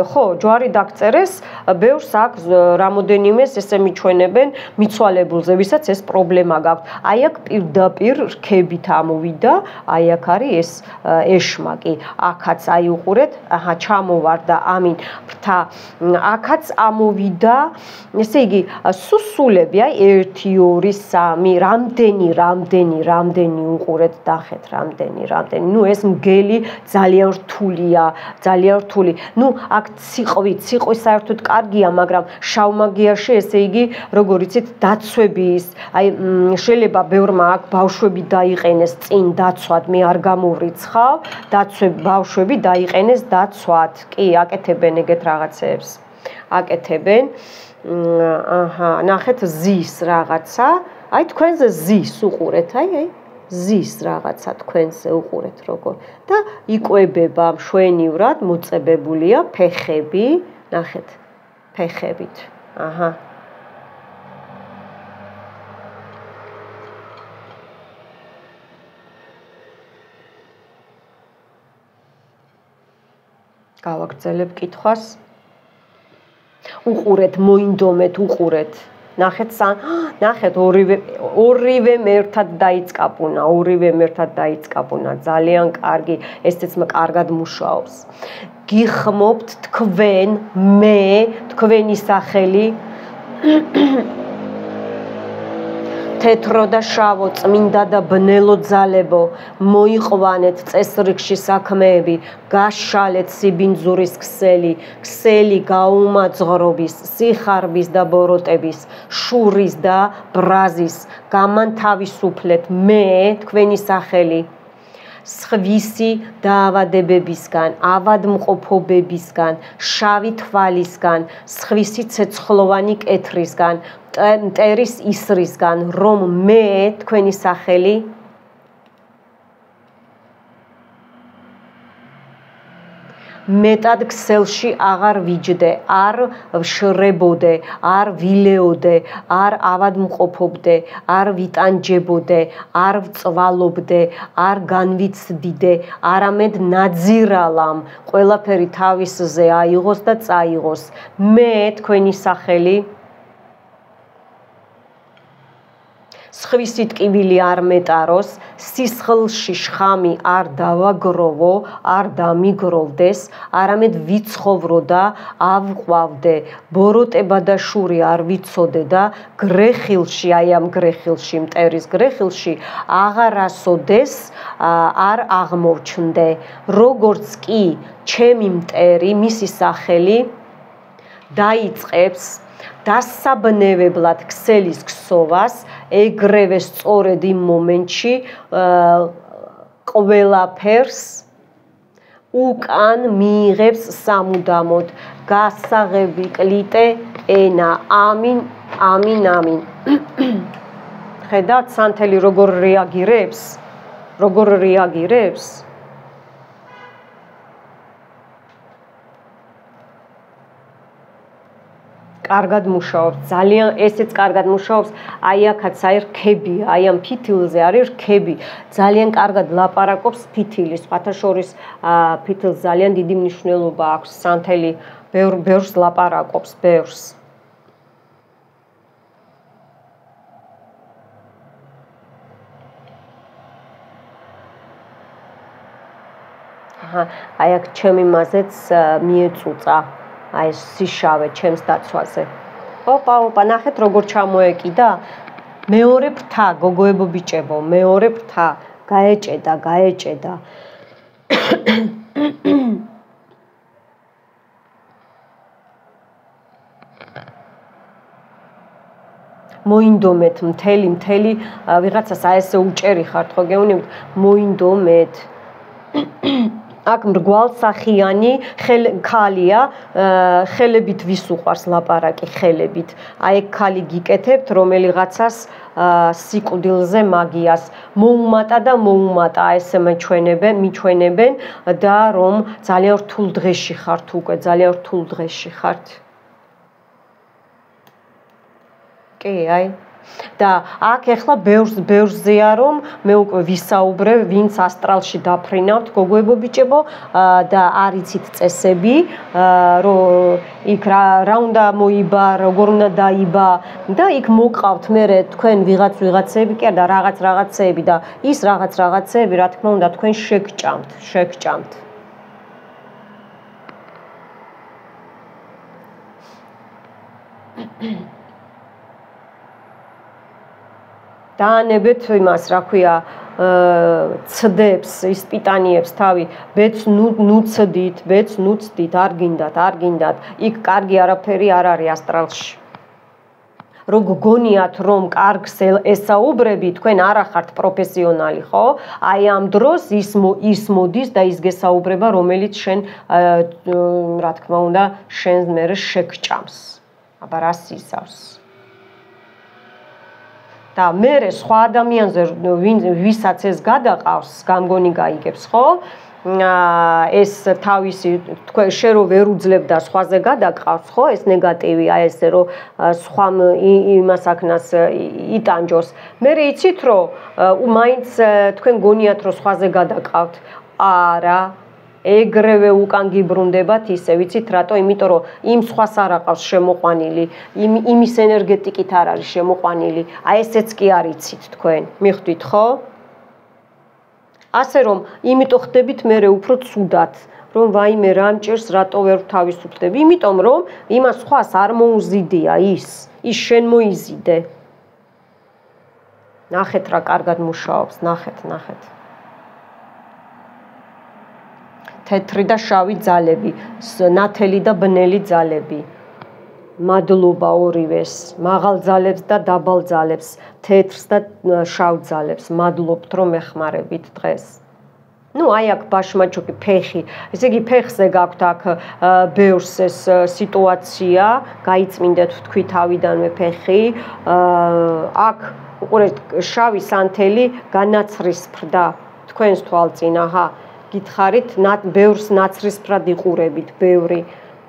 ხო, ჯვარი დაგწერეს, ბევრს აქ რამოდენიმეს ესე მიჩვენებენ მიცვალებულზე, ვისაც ეს პრობლემა გაქვთ. აი აქ პირდაპირ რქებით ამოვიდა, აი აქ არის ეს ეშმაკი, აქაც აი უყურეთ, აჰა ჩამოვარდა, ამინ ფრთა, აქაც ამოვიდა, ესე იგი სუსულები, აი 1 2 3, რამდენი უყურეთ, დახეთ, რამდენი, ნუ ეს მგელი ძალიან რთულია, ძალიან რთული. ნუ აქ ციყვი საერთოდ კარგია, მაგრამ შავმაგიაში ესე იგი, როგორ იცით, დაცვები ის, აი შეიძლება ბევრმა აქ ბავშვები დაიყენეს წინ დაცვად, მე არ გამოვრიცხავ, ბავშვები დაიყენეს დაცვად. კი, აკეთებენ ეგეთ რაღაცეებს. აკეთებენ. აჰა, ნახეთ ზის რაღაცა. აი თქვენზე ზის უყურეთ, აი. ზის რაღაცა თქვენზე უყურეთ როგორ და იკვებება მშვენივრად მოწებებულია ფეხები, ნახეთ, ფეხებით. აჰა. გავაგრძელებ კითხვას. უყურეთ, მოინდომეთ, უყურეთ. ნახეთ ორივე ერთად დაიწყაპუნა, ძალიან კარგი, ესეც კარგად მუშაობს. გიხმობთ თქვენ, მე, თქვენი სახელი თეთრო და შავო, წმინდა და ბნელო ძალებო, მოიყვანეთ წესრიგში საქმეები, გაშალეთ სიბინძურის ქსელი გაუმაძღრობის, სიხარბის და ბოროტების, შურის და ბრაზის, გამანთავისუფლეთ მე, თქვენი სახელი, სხვისი დაავადებებისგან, ავადმყოფობებისგან, შავი თვალისგან, სხვისი ცეცხლოვანი კეთრისგან, მტერის ისრისგან, რომ მე, თქვენი სახელი, მეტად ქსელში აღარ ვიჯდე, არ ვშრებოდე, არ ვილეოდე, არ ავადმყოფობდე, არ ვიტანჯებოდე, არ ვწვალობდე, არ განვიცდიდე, არამედ ნაძირალამ, ყველაფერი თავისზე აიღოს და წაიღოს. მე, თქვენი სახელი, სხვისი ტკივილი არ მეტაროს, სისხლში შხამი არ დავაგროვო, არ დამიგროვდეს, არამედ ვიცხოვრო და ავყვავდე, ბოროტება და შური არ ვიცოდე და გრეხილში, აი ამ გრეხილში, მტერის გრეხილში, აღარასოდეს არ აღმოჩნდე, როგორც კი ჩემი მტერი, მისი სახელი დაიწყებს დასაბნევებლად ქსელის ქსოვას, ეგრევე სწორედ იმ მომენტში ყველაფერს უკან მიიღებს სამუდამოდ, გასაღები კლიტე ენა, ამინ, ამინ, ამინ. ხედავთ სანთელი როგორ რეაგირებს? კარგად მუშაობს, ძალიან ესეც კარგად მუშაობს, აი აქაც აი რქებია, აი ამ ფითილზე არის რქები, ძალიან კარგად ლაპარაკობს ფითილი, სხვათა შორის ფითილს ძალიან დიდი მნიშვნელობა აქვს, სანთელი ბევრს ლაპარაკობს, ბევრს. აი აქ ჩემი მაზეც მიეწუწა. აი სიშავე ჩემს დაცვაზე. ოპა, ნახეთ როგორ ჩამოეკიდა. მეორე ფრთა, გოგოებო ბიჭებო, მეორე ფრთა, გაეჭედა. მოინდომეთ მთელი ვიღაცას აი ესე უჭერი ხართ ხო გეუნებით, მოინდომეთ. აქ მრგვალსახიანი ქალია, ხელებით ვის უყვარს ლაპარაკი ხელებით. აი ეგ ქალი გიკეთებთ, რომელიღაცას სიკვდილზე მაგიას მოუმატა, ესე მიჩვენებენ და რომ ძალიან რთულ დღეში ხართ უკვე, ძალიან რთულ დღეში ხართ. კი, აი და აქ ახლა ბევრზეა რომ მე უკვე ვისაუბრე, ვინც ასტრალში დაფრინავთ, გოგოებო ბიჭებო და არიცით წესები, რომ იქ რა უნდა მოიბა, როგორ უნდა დაიბა და იქ მოყავთ მერე თქვენ ვიღაცები კი არა და რაღაცეები და ის რაღაცეები, რა თქმა უნდა, თქვენ შეგჭამთ. დაანებეთ იმას, რა ქვია, ცდებს, ისპიტანიებს თავი, ბეც ნუცდით, არ გინდათ, იქ კარგი არაფერი არ არის ასტრალში. რო გგონიათ, რომ კარგს ესაუბრები, თქვენ არ ახართ პროფესიონალი, ხო? აი ამ დროს ის მოდის და ის გესაუბრება, რომელიც შენ, რა თქმა უნდა, შენს მერე შეგჭამს. აბა რას ისავს? და მე სხვა ადამიანზე ვისაც ეს გადაყავს, გამგონი გაიგებს, ხო? ეს თავისი თქვენ შე რო ვერ უძლებ და სხვაზე გადაყავს, ხო? ეს ნეგატივი, აი ესე რომ სხვამ იმას აქნას იტანჯოს. მე იცით რომ მაინც თქვენ გონიათ რომ სხვაზე გადაყავთ. არა, ეგრევე უკან გიბრუნდებათ ისე, ვიცით რატო? იმიტომ რომ იმ სხვას არ აყავს შემოყვანილი, იმის ენერგეტიკით არ არის შემოყვანილი. აი ესეც კი არ იცით თქვენ. მიხვდით, ხო? ასე რომ, იმიტომ ხდებით მე უფრო ცუდად, რომ ვაიმე რა მჭირს, რატო ვერ თავისუფლდები? იმიტომ რომ იმას სხვას არ მოუზიდია ის შენ მოიზიდე. ნახეთ რა კარგად მუშაობს, ნახეთ. თეთრი და შავი ძალები, ნათელი და ბნელი ძალები. მადლობა ორივეს, მაღალ ძალებს და დაბალ ძალებს, თეთრს და შავ ძალებს. მადლობთ რომ ეხმარებით დღეს. ნუ აი აქ ბაშმაჩოკი ფეხი, ესე იგი ფეხზე გაქვთ აქ ბევრს ეს სიტუაცია, გაიწმინდეთ თქვი თავიდანვე ფეხი. აქ უყურეთ შავი სანთელი განაცრისფრდა თქვენს თვალწინ, აჰა. გითხარით, ბევრს ნაცრისფრად იყურებით, ბევრი.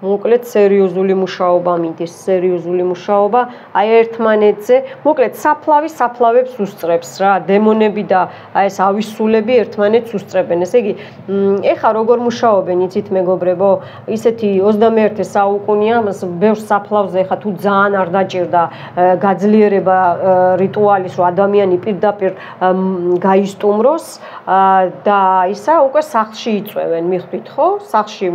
მოკლედ სერიოზული მუშაობა მიდის, სერიოზული მუშაობა, აი ერთმანეთზე, მოკლედ საფლავებს უსწრებს რა, დემონები და აი ეს ავისულები ერთმანეთს უსწრებენ. ესე იგი, ეხა როგორ მუშაობენ, იცით მეგობრებო, ისეთი 21 საუკუნეა, ბევრ საფლავზე ეხა თუ ძალიან არ დაჭირდა გაძლიერება რიტუალის, რომ ადამიანი პირდაპირ გაისტუმროს და ისა უკვე სახლში იწვევენ, მიხვდით ხო? სახლში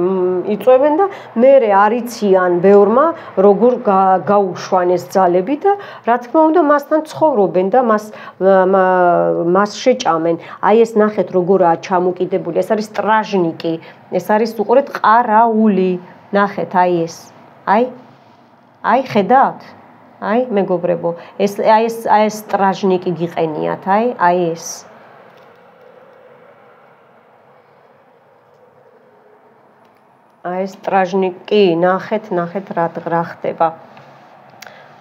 იწვევენ და მე არიციან ბევრმა როგორ გაუშვან ეს ძალები და რა თქმა უნდა მასთან ცხოვრობენ და მას შეჭამენ. აი ეს ნახეთ როგორაა ჩამოკიდებული, ეს არის სტრაჟნიკი, ეს არის უყურეთ ყარაული. ნახეთ აი ეს. აი ხედავთ? აი მეგობრებო, ეს სტრაჟნიკი გიყენიათ, აი ეს. აი ეს სტრაჟნიკი, ნახეთ რა ხდება.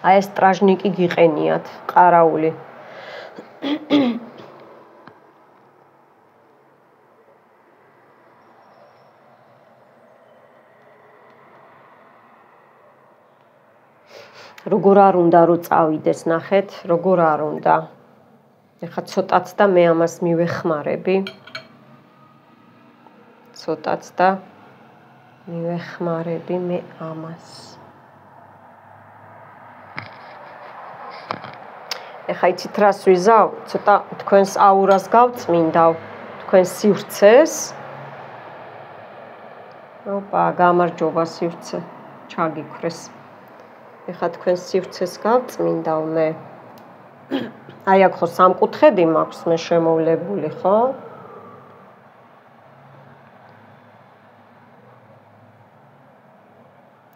აი ეს სტრაჟნიკი გიყენიათ, ყარაული. როგორ არ უნდა რომ წავიდეს, ნახეთ, როგორ არ უნდა. ეხლა ცოტაც და მე ამას მივეხმარები. ცოტაც და მივეხმარები მე ამას. ეხა იცით რას ვიზავ? ცოტა თქვენს აურას გავწმინდავ, თქვენს სივრცეს. ოპა, გამარჯობა სივრცე, ჩაგიქრეს. ეხა თქვენს სივრცეს გავწმინდავ მე. აი აქ ხო სამკუთხედი მაქვს მე შემოვლებული, ხო?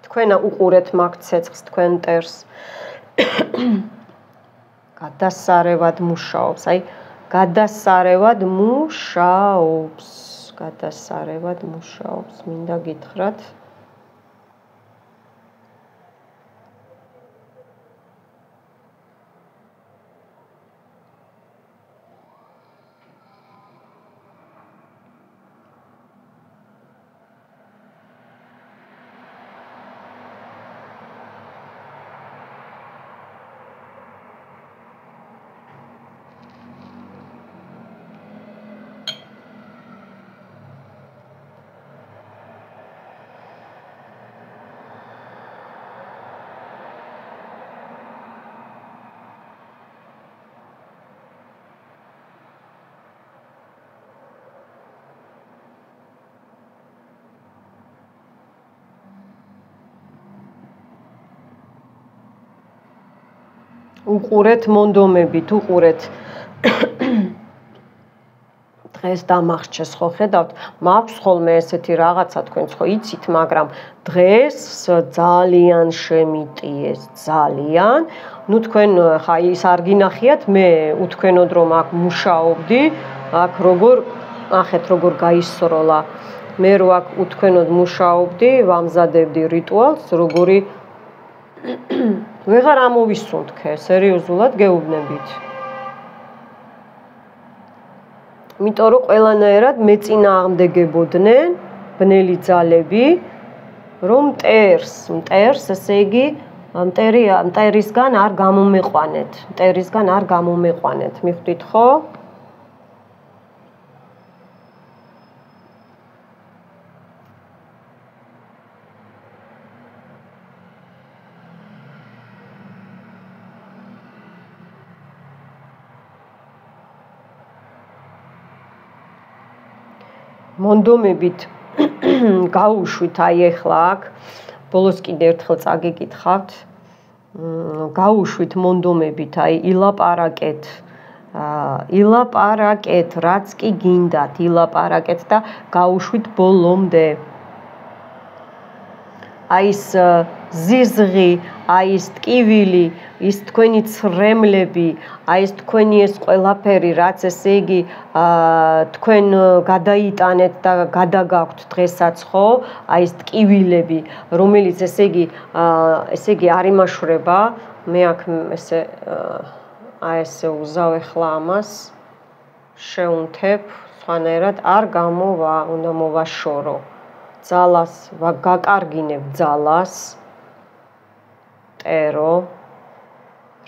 თქვენ უყურეთ მაგ ცეცხლს, თქვენ მტერს. გადასარევად მუშაობს, აი გადასარევად მუშაობს, მინდა გითხრათ. უყურეთ მონდომებით, უყურეთ. დღეს დამახჩეს ხო ხედავთ? მაქვს ხოლმე ესეთი რაღაცა თქვენც ხო იცით, მაგრამ დღეს ძალიან შემიტიეს, ძალიან. ნუ თქვენ ხა ის არ გინახიათ, მე უთქვენოდ რომ აქ მუშაობდი, აქ ნახეთ როგორ გაისროლა. მე რო აქ უთქვენოდ მუშაობდი, ვამზადებდი რიტუალს, როგორი ვეღარ ამოვისუნთქე, სერიოზულად გეუბნებით. იმიტომ რომ ყველანაირად მეწინააღმდეგებოდნენ ბნელი ძალები, რომ მტერს, ესე იგი, მტერისგან არ გამომეყვანეთ. მიხვდით ხო? მონდომებით გაუშვით აი ახლა აქ ბოლოს კიდე ერთხელ წაგეკითხავთ გაუშვით მონდომებით აი ილაპარაკეთ რაც კი გინდათ ილაპარაკეთ და გაუშვით ბოლომდე აი ეს ზიზღი აი ეს ტკივილი ის თქვენი ცრემლები აი ეს თქვენი ეს ყველაფერი რაც ესე იგი თქვენ გადაიტანეთ და გადაგაქვთ დღესაც ხო აი ეს ტკივილები რომელიც ესე იგი არ იმაშვრება მე აქ ესე აი ესე უზავ ახლა ამას შეუნთებ სხვანაირად არ გამოვა უნდა მოვაშორო ძალას გაკარგინებ ძალას ტერო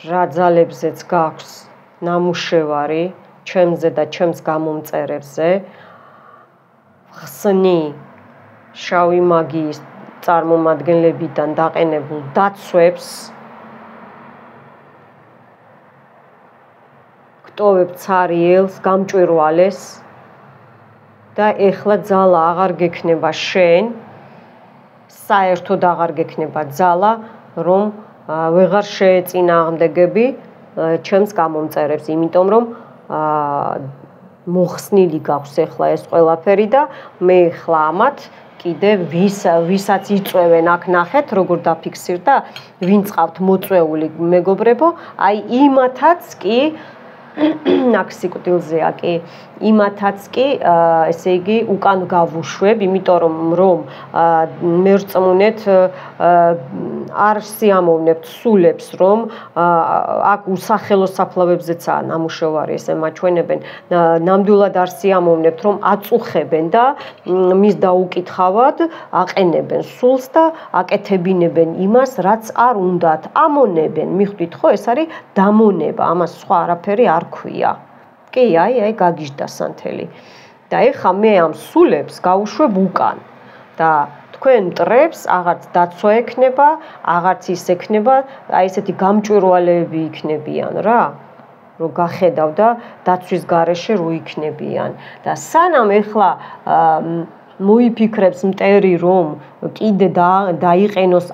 რა ძალებზეც გაქვს ნამუშევარი ჩემზე და ჩემს გამომწერებზე ხსნი შავი მაგიის წარმომადგენლებიდან დაყენებულ დაცვებს გტოვებ ცარიელს გამჭვირვალეს და ეხლა ძალა აღარ გექნება შენ საერთოდ აღარ გექნება ძალა რომ ვეღარ შეეწინააღმდეგები ჩემს გამომწერებს იმიტომ რომ მოხსნილი გაქვს ეხლა ეს ყველაფერი და მე ეხლა ამათ კიდე ვისაც იწვევენ აქ ნახეთ როგორ დაფიქსირდა და ვინ წავთ მოწვეული მეგობრებო აი იმათაც კი აქ სიკვდილზეა კი იმათაც კი ესე იგი უკან გავუშვებ იმიტომ რომ მერწმუნეთ არ სიამოვნებთ სულებს რომ აქ უსახელო საფლავებზეცაა ნამუშევარი ესე მაჩვენებენ ნამდვილად არ სიამოვნებთ რომ აწუხებენ და მის დაუკითხავად აყენებენ სულს და აკეთებინებენ იმას რაც არ უნდათ ამონებენ მიხვდით ხო ეს არის დამონება ამას სხვა არაფერი არ ქვია კი აი გაგიჟდა სანთელი და ეხა მე ამ სულებს გავუშვებ უკან და თქვენ მტრებს აღარც დაცვა ექნება აღარც ის ექნება აი ესეთი გამჭვირვალეები იქნებიან რა რომ გახედავ და დაცვის გარეშე რო იქნებიან და სანამ ეხლა მოიფიქრებს მტერი რომ კიდე დაიყენოს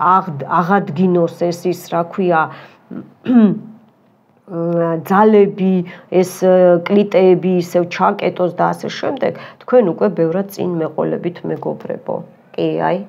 აღადგინოს ეს ის რა ქვია ძალები ეს კლიტეები ისევ ჩაკეტოს და ასე შემდეგ თქვენ უკვე ბევრად წინ მეყოლებით მეგობრებო კი აი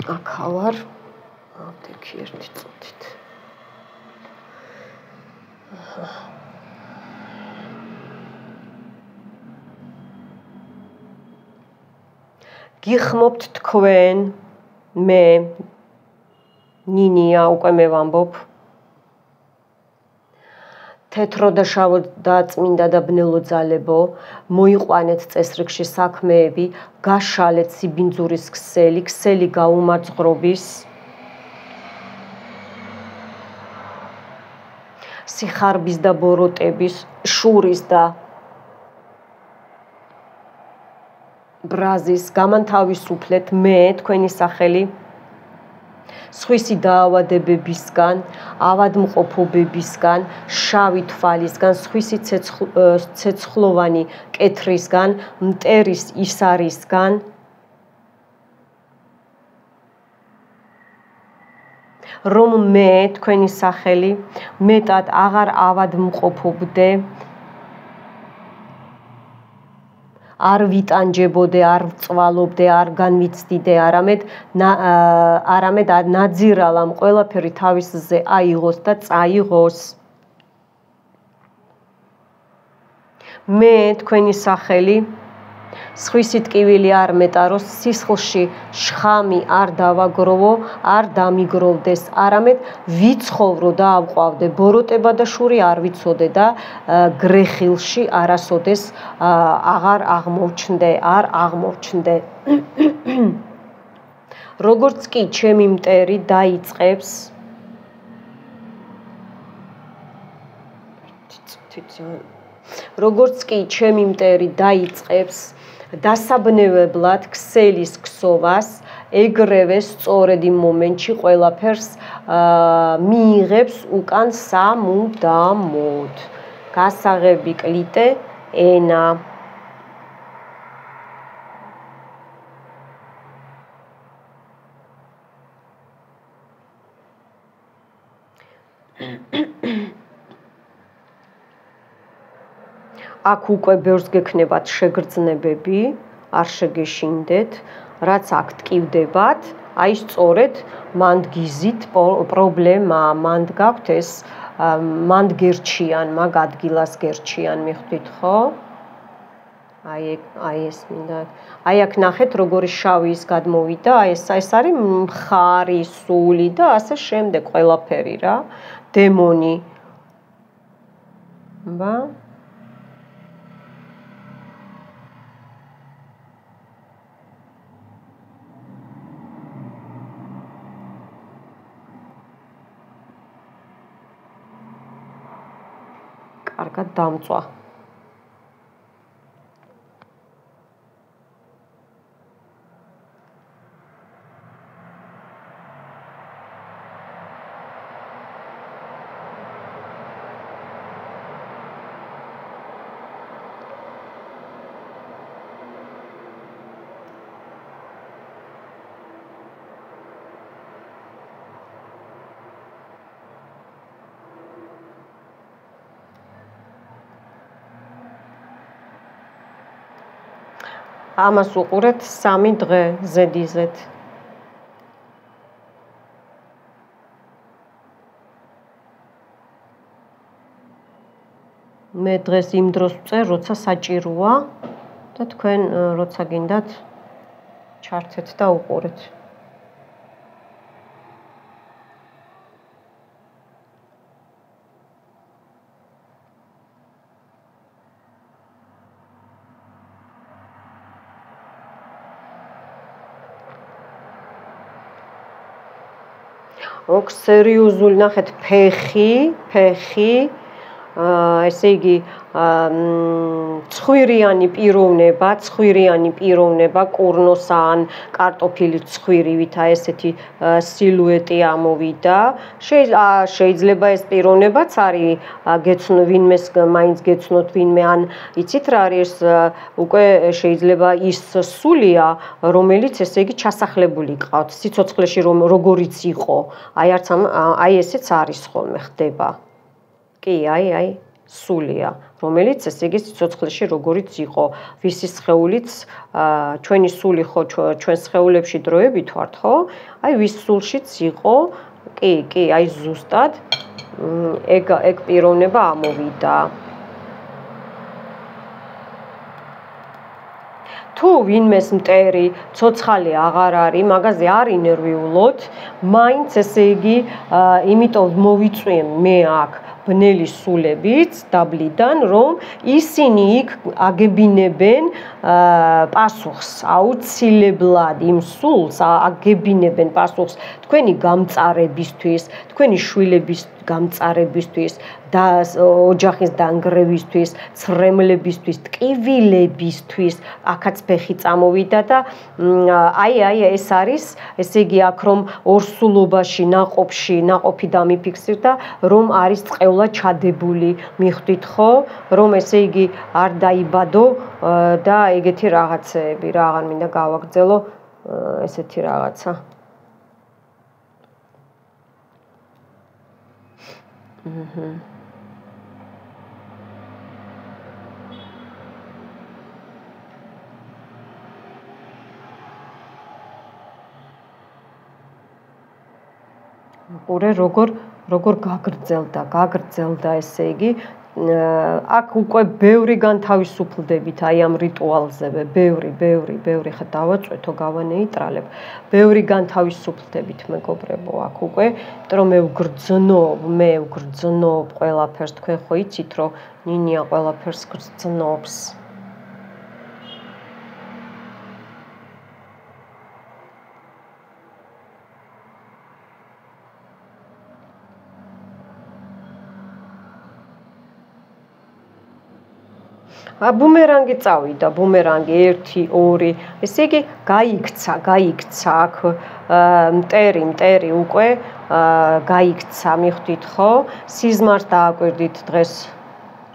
აქავარ აფთექი ერთი წუთით გიხმობთ თქვენ მე ნინია უკვე მე ვამბობ თეთრო და შავო და წმინდა და ბნელო ძალებო მოიყვანეთ წესრიგში საქმეები გაშალეთ სიბინძურის ქსელი გაუმარწყრობის სიხარბის და ბოროტების შურის და ბრაზის გამანთავისუფლეთ მე თქვენი სახელი სხვისი დაავადებებისგან, ავადმყოფობებისგან, შავი თვალისგან, სხვისი ცეცხლოვანი კეთრისგან, მტერის ისარისგან, რომ მე თქვენი სახელი მეტად აღარ ავადმყოფობდე, არ ვიტანჯებოდე, არ ვწვალობდე, არ განვიცდიდე, არამედ ნაძირალ ამ ყველაფერი თავისზე აიღოს და წაიღოს. მე თქვენი სახელი სხვისი ტკივილი არ მეტაროს, სისხლში შხამი არ დავაგროვო, არ დამიგროვდეს, არამედ ვიცხოვრო და ავყვავდე, ბოროტება და შური არ ვიცოდე და გრეხილში არასოდეს აღარ აღმოჩნდე, არ აღმოჩნდე. როგორც კი ჩემი მტერი დაიწყებს როგორც კი ჩემი მტერი დაიწყებს დასაბნევებლად ქსელის ქსოვას, ეგრევე სწორედ იმ მომენტში ყველაფერს მიიღებს უკან სამუდამოდ. გასაღები კლიტე ენა. აქ უკვე ბევრს გექნებათ შეგრძნებები, არ შეგეშინდეთ, რაც აქ ტკივდებათ, აი სწორედ მანდ გიზით პრობლემა, მანდ გაქვთ ეს, მანდ გერჩიან, მაგ ადგილას გერჩიან, მიხვდით ხო? აი ეს მინდა. აი აქ ნახეთ როგორი შავი ის გადმოვიდა, აი ეს არის მხარი, სული და ასე შემდეგ ყველაფერი რა, დემონი. ბა კარგად დამწვა. ამას უყურეთ 3 დღე ზედიზეთ. მე დღეს იმ დროს ვწერ, როცა საჭიროა და თქვენ როცა გინდათ ჩართეთ და უყურეთ. ოქ სერიოზული ნახეთ ფეხი, ესე იგი ცხვირიანი პიროვნება, კურნოს ან კარტოფილის ცხვირივით ესეთი სილუეტი ამოვიდა. შეიძლება ეს პიროვნებაც არის ვინმეს მაინც გეცნოთ ვინმე, ან იცით რა არის, უკვე შეიძლება ის სულია, რომელიც ესე იგი ჩასახლებული ყავთ სიცოცხლეში, როგორიც იყო. აი ესეც არის ხოლმე ხდება. კი, აი სულია, რომელიც ესე იგი სიცოცხლეში როგორიც იყო, ვისი სხეულიც ჩვენი სული ხო ჩვენ სხეულებში დროებით ვართ, ხო? აი ვის სულშიც იყო, კი, აი ზუსტად ეგ პიროვნება ამოვიდა. თუ ვინმეს მტერი, ცოცხალი აღარ არის, მაგაზე არ ინერვიულოთ, მაინც ესე იგი, იმიტომ მოვიწვიე მე აქ ბნელი სულებიც დაბლიდან, რომ ისინი იქ აგებინებენ პასუხს, აუცილებლად იმ სულს აგებინებენ პასუხს თქვენი გამწარებისთვის, თქვენი შვილების გამწარებისთვის და ოჯახის დანგრევისთვის, ცრემლებისთვის, ტკივილებისთვის, აქაც ფეხი წამოვიდა და აი ეს არის, ესე იგი აქ რომ ორსულობაში, ნაყოფი დამიფიქსირდა, რომ არის წყევლა ჩადებული, მიხვდით ხო, რომ ესე იგი არ დაიბადო და ეგეთი რაღაცეები, რა აღარ მინდა გავაგრძელო ესეთი რაღაცა. ყურე როგორ გაგრძელდა ესე იგი აქ უკვე ბევრი განთავისუფლდებით აი ამ რიტუალზე ბევრი ხა დავაწვეთო გავანეიტრალებ ბევრი განთავისუფლდებით მეგობრებო აქ უკვე იმიტომ რომ მე ვგრძნობ ყველაფერს თქვენ ხო იცით რომ ნინია ყველაფერს გრძნობს ბუმერანგი წავიდა, ბუმერანგი 1, 2, ესე იგი გაიქცა აქ მტერი უკვე გაიქცა, მიხვდით ხო? სიზმარს დააკვირდით დღეს,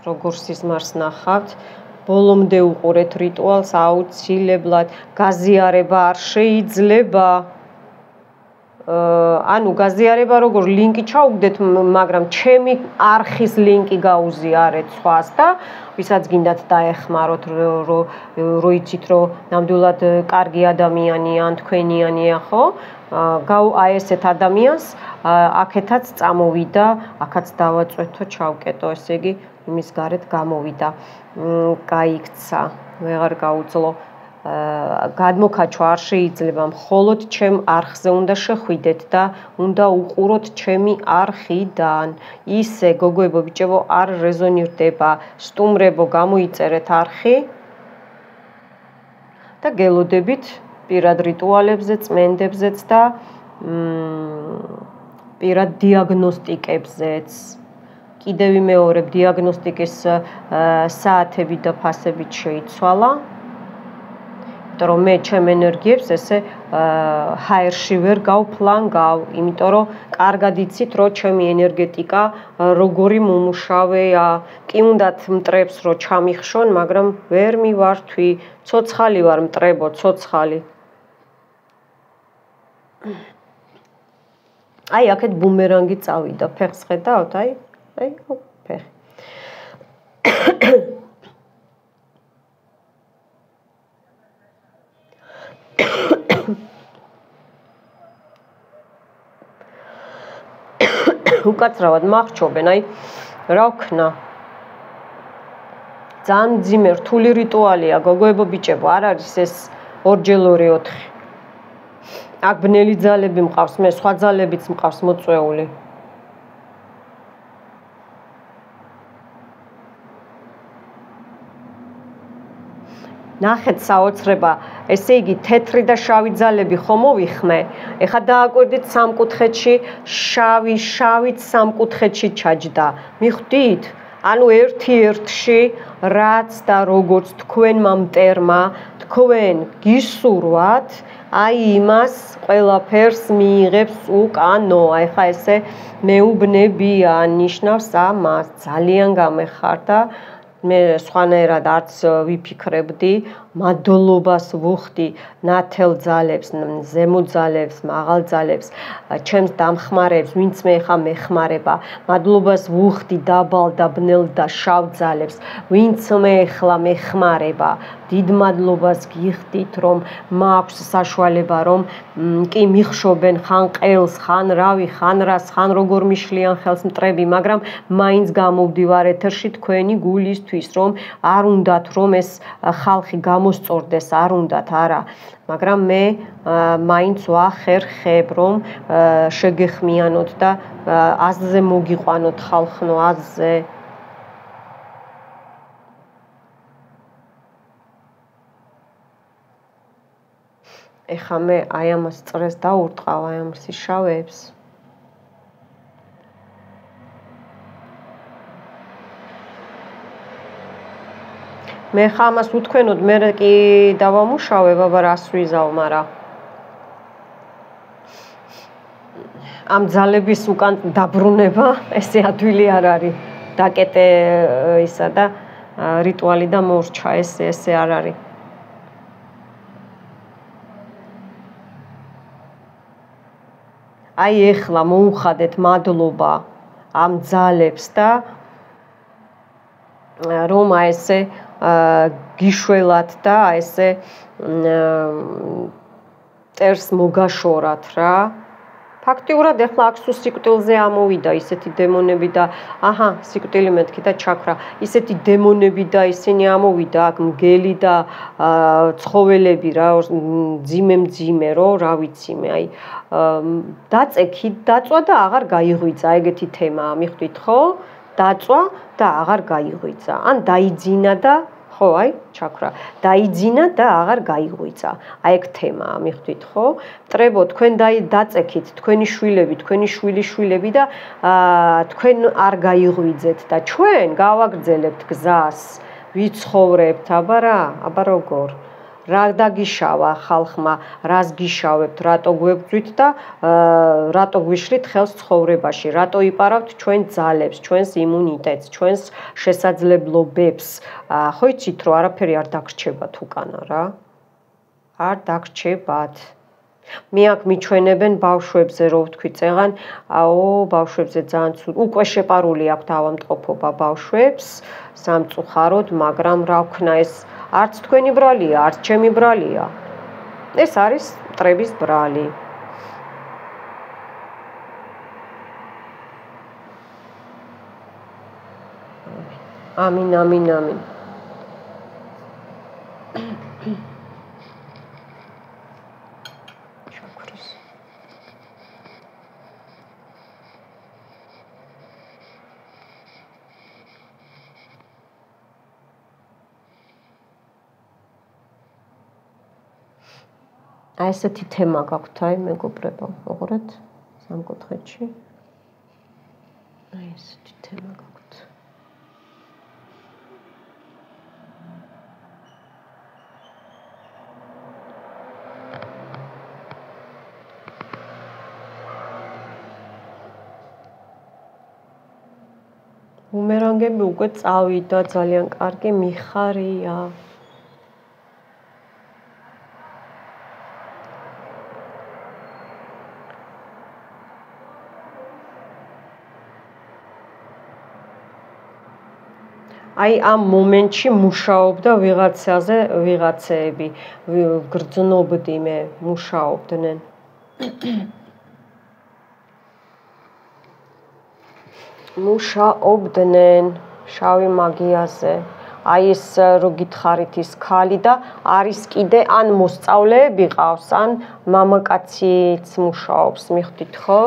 როგორ სიზმარს ნახავთ, ბოლომდე უყურეთ რიტუალს აუცილებლად, გაზიარება არ შეიძლება. ანუ გაზიარება როგორ ლინკი ჩაუგდეთ, მაგრამ ჩემი არხის ლინკი გაუზიარეთ სხვას და ვისაც გინდათ დაეხმაროთ, რო იცით, რომ ნამდვილად კარგი ადამიანია ან თქვენიანია, ხო? აი ესეთ ადამიანს აქეთაც წამოვიდა, აქაც დავაწვეთო, ჩავკეტო, ესე იგი იმის გარეთ გამოვიდა. გაიქცა, ვეღარ გაუძლო. გადმოქაჩვა არ შეიძლება, მხოლოდ ჩემ არხზე უნდა შეხვიდეთ და უნდა უყუროთ ჩემი არხიდან. ისე გოგოებო, ბიჭებო, არ რეზონირდება, სტუმრებო, გამოიწერეთ არხი და გელოდებით პირად რიტუალებზე, წმენდებზეც და პირად დიაგნოსტიკებზეც. კიდევ ვიმეორებ, დიაგნოსტიკის საათები და ფასებით შეიცვალა. რომ მე ჩემ ენერგიებს ესე ჰაერში ვერ გავფლანგავ, იმიტომ რომ კარგად იცით, რომ ჩემი ენერგეტიკა როგორი მომუშავეა, კი უნდათ მტრებს რომ ჩამიხშონ, მაგრამ ვერ მივართვი, ცოცხალი ვარ მტრებო, ცოცხალი. აი, აქეთ ბუმერანგი წავიდა, ფეხს ხედავთ, აი, ფეხი. უკაცრავად მახრჩობენ, აი, რა ვქნა. ძალიან მძიმე რთული რიტუალია, გოგოებო, ბიჭებო, არ არის ეს 2x2 4. აქ ბნელი ძალები მყავს, მე სხვა ძალებიც მყავს მოწვეული. ნახეთ საოცრება, ესე იგი თეთრი და შავი ძალები ხო მოვიხმე. ეხლა დააკვირდით სამკუთხედში, შავით სამკუთხედში ჩაჯდა. მიხვდით? ანუ ერთ-ერთში რაც და როგორც თქვენმა მტერმა, თქვენ გისურვათ, აი იმას ყველაფერს მიიღებს უკანო. აი ხა ესე მეუბნებია, ნიშნავს ამას, ძალიან გამეხარდა. მე სხვანაირად არც ვიფიქრებდი, მადლობას ვუხდი ნათელ ძალებს, ზემო ძალებს, მაღალ ძალებს, ჩემს დამხმარებს, ვინც მე ხა მეხმარება, მადლობას ვუხდი დაბალ და ბნელ და შავ ძალებს, ვინც მე ხლა მეხმარება, დიდ მადლობას გიხდით, რომ მაქვს საშუალება, რომ კი მიხშობენ ხან ყელს, ხან რავი, ხან რას, ხან როგორ მიშლიან ხელს მტრები, მაგრამ მაინც გამოვდივარ ეთერში თქვენი გულისთვის, რომ არ უნდათ რომ ეს ხალხი მოსწორდეს, არ უნდათ, არა, მაგრამ მე მაინც ვახერხებ, რომ შეგეხმიანოთ და აზზე მოგიყვანოთ ხალხნო, აზზე. ეხა მე აი ამას წრეს დაურტყავ, აი ამ სიშავეებს. მე ხა ამას უთქვენოდ, მე კი დავამუშავებ, აბა რას ვიზავ, მაგრამ ამ ძალების უკან დაბრუნება, ესე ადვილი არ არის. დაკეტე ისა და რიტუალი და მორჩა, ესე არ არის. აი ეხლა მოუხადეთ მადლობა. ამძალებს და რომ აი ესე გიშველათ და აი ესე წერს მოგაშორათ რა. ფაქტიურად ეხლა აქ სულ სიკვდილზე ამოვიდა ისეთი დემონები და აჰა, სიკვდილი მეთქი და ჩაქრა. ისეთი დემონები და ისინი ამოვიდა აქ მგელი და ცხოველები რა, ძიმე რო, რა ვიცი მე, აი დაწექი, დაწვა და აღარ გაიღვიძა, ეგეთი თემაა, მიხვდით ხო? დაწვა და აღარ გაიღვიძა. ან დაიძინა და ხო, აი, ჩაქრა. დაიძინა და აღარ გაიღვიძა. აი ეგ თემაა, მიხვდით ხო? მტრებო, თქვენ დაწექით, თქვენი შვილები, თქვენი შვილიშვილები და თქვენ არ გაიღვიძეთ და ჩვენ გავაგრძელებთ გზას, ვიცხოვრებთ, აბა რა, აბა როგორ? რა დაგიშავა ხალხმა, რას გიშავებთ, რატო გვებძვით და რატო გვიშლით ხელს ცხოვრებაში, რატო იპარავთ ჩვენ ძალებს, ჩვენს იმუნიტეტს, ჩვენს შესაძლებლობებს. ხო იცით რომ არაფერი არ დაგრჩებათ უკანა რა. არ დაგრჩებათ. მე აქ მიჩვენებენ ბავშვებზე რო ვთქვი წეღან, აო, ბავშვებზე ძალიან ცუდ. უკვე შეპარული აქვთ ავადმყოფობა ბავშვებს, სამწუხაროდ, მაგრამ რა ვქნა ეს არც თქვენი ბრალია, არც ჩემი ბრალია. ეს არის მტრების ბრალი. ამინ, ამინ, ამინ. აი ესეთი თემა გაქვთ, აი მეგობრებო, მოყურეთ სამკუთხედში. აი ესეთი თემა გაქვთ. ბუმერანგები უკვე წავიდა, ძალიან კარგი მიხარია. აი ამ მომენტში მუშაობდა ვიღაცაზე ვიღაცეები, გრძნობდი მე, მუშაობდნენ. მუშაობდნენ შავი მაგიაზე. აი ეს რო გითხარით ის ქალი და არის კიდე ან მოსწავლეები ყავს, ან მამაკაციც მუშაობს, მიხვდით ხო?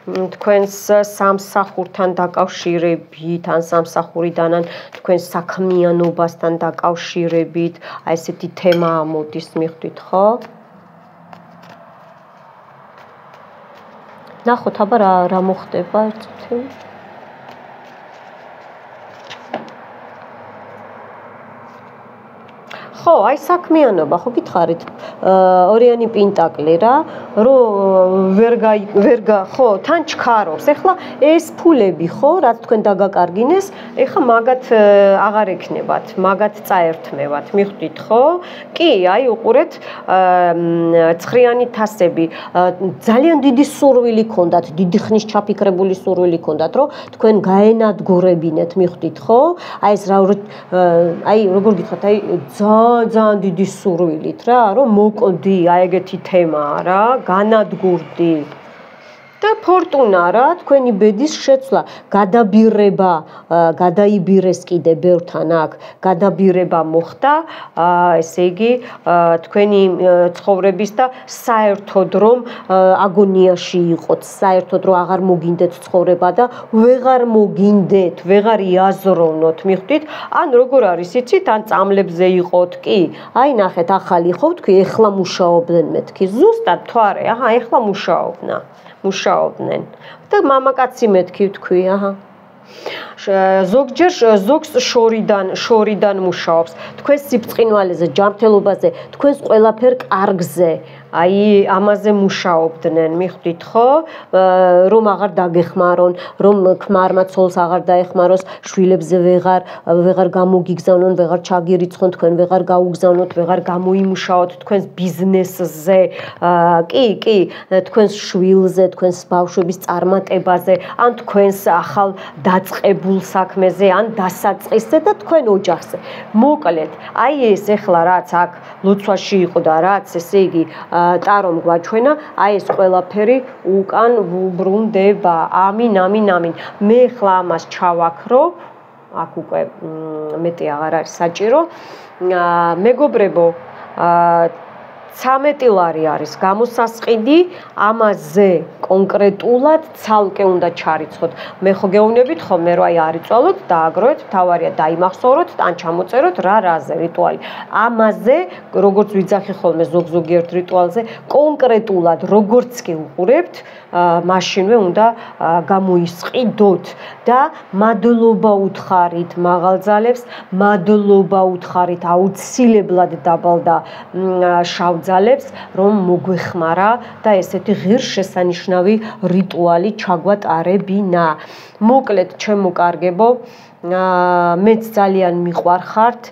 თქვენს სამსახურთან დაკავშირებით, ან სამსახურიდან, ან თქვენს საქმიანობასთან დაკავშირებით, აი ესეთი თემა მოდის, მიხვდით ხო? ნახოთ, აბა რა მოხდება ერთი. ხო, აი საქმიანობა, ხო გითხარით, ორიანი პენტაკლი რა, რომ ხო, თან ჩქარობს. ეხლა ეს ფულები ხო, რაც თქვენ დაგაკარგინეს, ეხლა მაგათ აღარ ექნებათ, მაგათ წაერთმევათ, მიხვდით ხო? კი, აი უყურეთ, ცხრიანი თასები, ძალიან დიდი სურვილი ქონდათ, დიდი ხნის ჩაფიქრებული სურვილი ქონდათ, რომ თქვენ გაენადგურებინეთ, მიხვდით ხო? აი ეს რა, აი როგორ გითხრათ, აი ძალიან დიდი სურვილით რა, რომ მოკოდი, აი ეგეთი თემაა რა, განადგურდი. და ფორტუნა რა, თქვენი ბედის შეცვლა, გადაბირება, გადაიბირეს კიდე ბევრთან აქ, გადაბირება მოხდა, ესე იგი, თქვენი ცხოვრების და საერთოდ რომ აგონიაში იყოთ, საერთოდ რომ აღარ მოგინდეთ ცხოვრება და ვეღარ მოგინდეთ, ვეღარ იაზროვნოთ, მიხვდით? ან როგორ არის, იცით, ან წამლებზე იყოთ, კი? აი ნახეთ, ახალი ხო ვთქვი, ეხლა მუშაობდნენ მეთქი, ზუსტად თვარე, აჰა, ეხლა მუშაობდნენ და მამაკაცი მეთქი ვთქვი, აჰა. ზოგჯერ ზოგს შორიდან მუშაობს, თქვენს სიბრწყინვალეზე, ჯანმრთელობაზე, თქვენს ყველაფერ კარგზე, აი ამაზე მუშაობდნენ, მიხვდით ხო? რომ აღარ დაგეხმარონ, რომ ქმარმა ცოლს აღარ დაეხმაროს, შვილებზე ვეღარ გამოგიგზავნონ, ვეღარ ჩაგირიცხონ თქვენ, ვეღარ გაუგზავნოთ, ვეღარ გამოიმუშაოთ თქვენს ბიზნესზე. კი, თქვენს შვილზე, თქვენს ბავშვების წარმატებაზე, ან თქვენს ახალ დაწყებულ საქმეზე, ან დასაწყისზე და თქვენ ოჯახზე. მოკლედ, აი ეს ეხლა რაც აქ ლოცვაში იყო და რაც ესე იგი ტარომ გვაჩვენა, აი ეს ყველაფერი უკან ვუბრუნდება. ამინ. მე ხლა ამას ჩავაქრო, აქ უკვე მეტი აღარ არის საჭირო. მეგობრებო, 13 ლარი არის გამოსასყიდი, ამაზე კონკრეტულად ცალკე უნდა ჩარიცხოთ. მე ხო გეუბნებით ხოლმე რომ აი არიწვალოთ, დააგროვეთ, თავარია დაიმახსოვროთ, ან ჩამოწეროთ რაზე რიტუალი. ამაზე, როგორც ვიძახი ხოლმე ზოგიერთ რიტუალზე, კონკრეტულად როგორც კი უყურებთ, მაშინვე უნდა გამოისყიდოთ და მადლობა უთხარით მაღალძალებს, მადლობა უთხარით აუცილებლად დაბალ და შავ ძალებს, რომ მოგვეხმარა და ესეთი ღირსშესანიშნავი რიტუალი ჩაგვატარებინა. მოკლედ, ჩემო კარგებო, მეც ძალიან მიყვარხართ,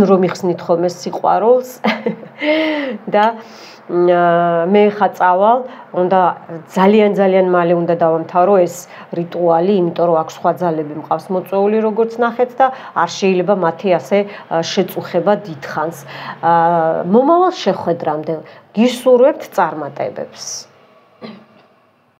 რომ იხსნით ხოლმე სიყვარულს და მე ხა წავალ, უნდა ძალიან მალე უნდა დავამთავრო ეს რიტუალი, იმიტომ რომ აქ სხვა ძალები მყავს მოწვეული, როგორც ნახეთ და არ შეიძლება მათი ასე შეწუხება დიდხანს. მომავალ შეხვედრამდე გისურვებთ წარმატებებს.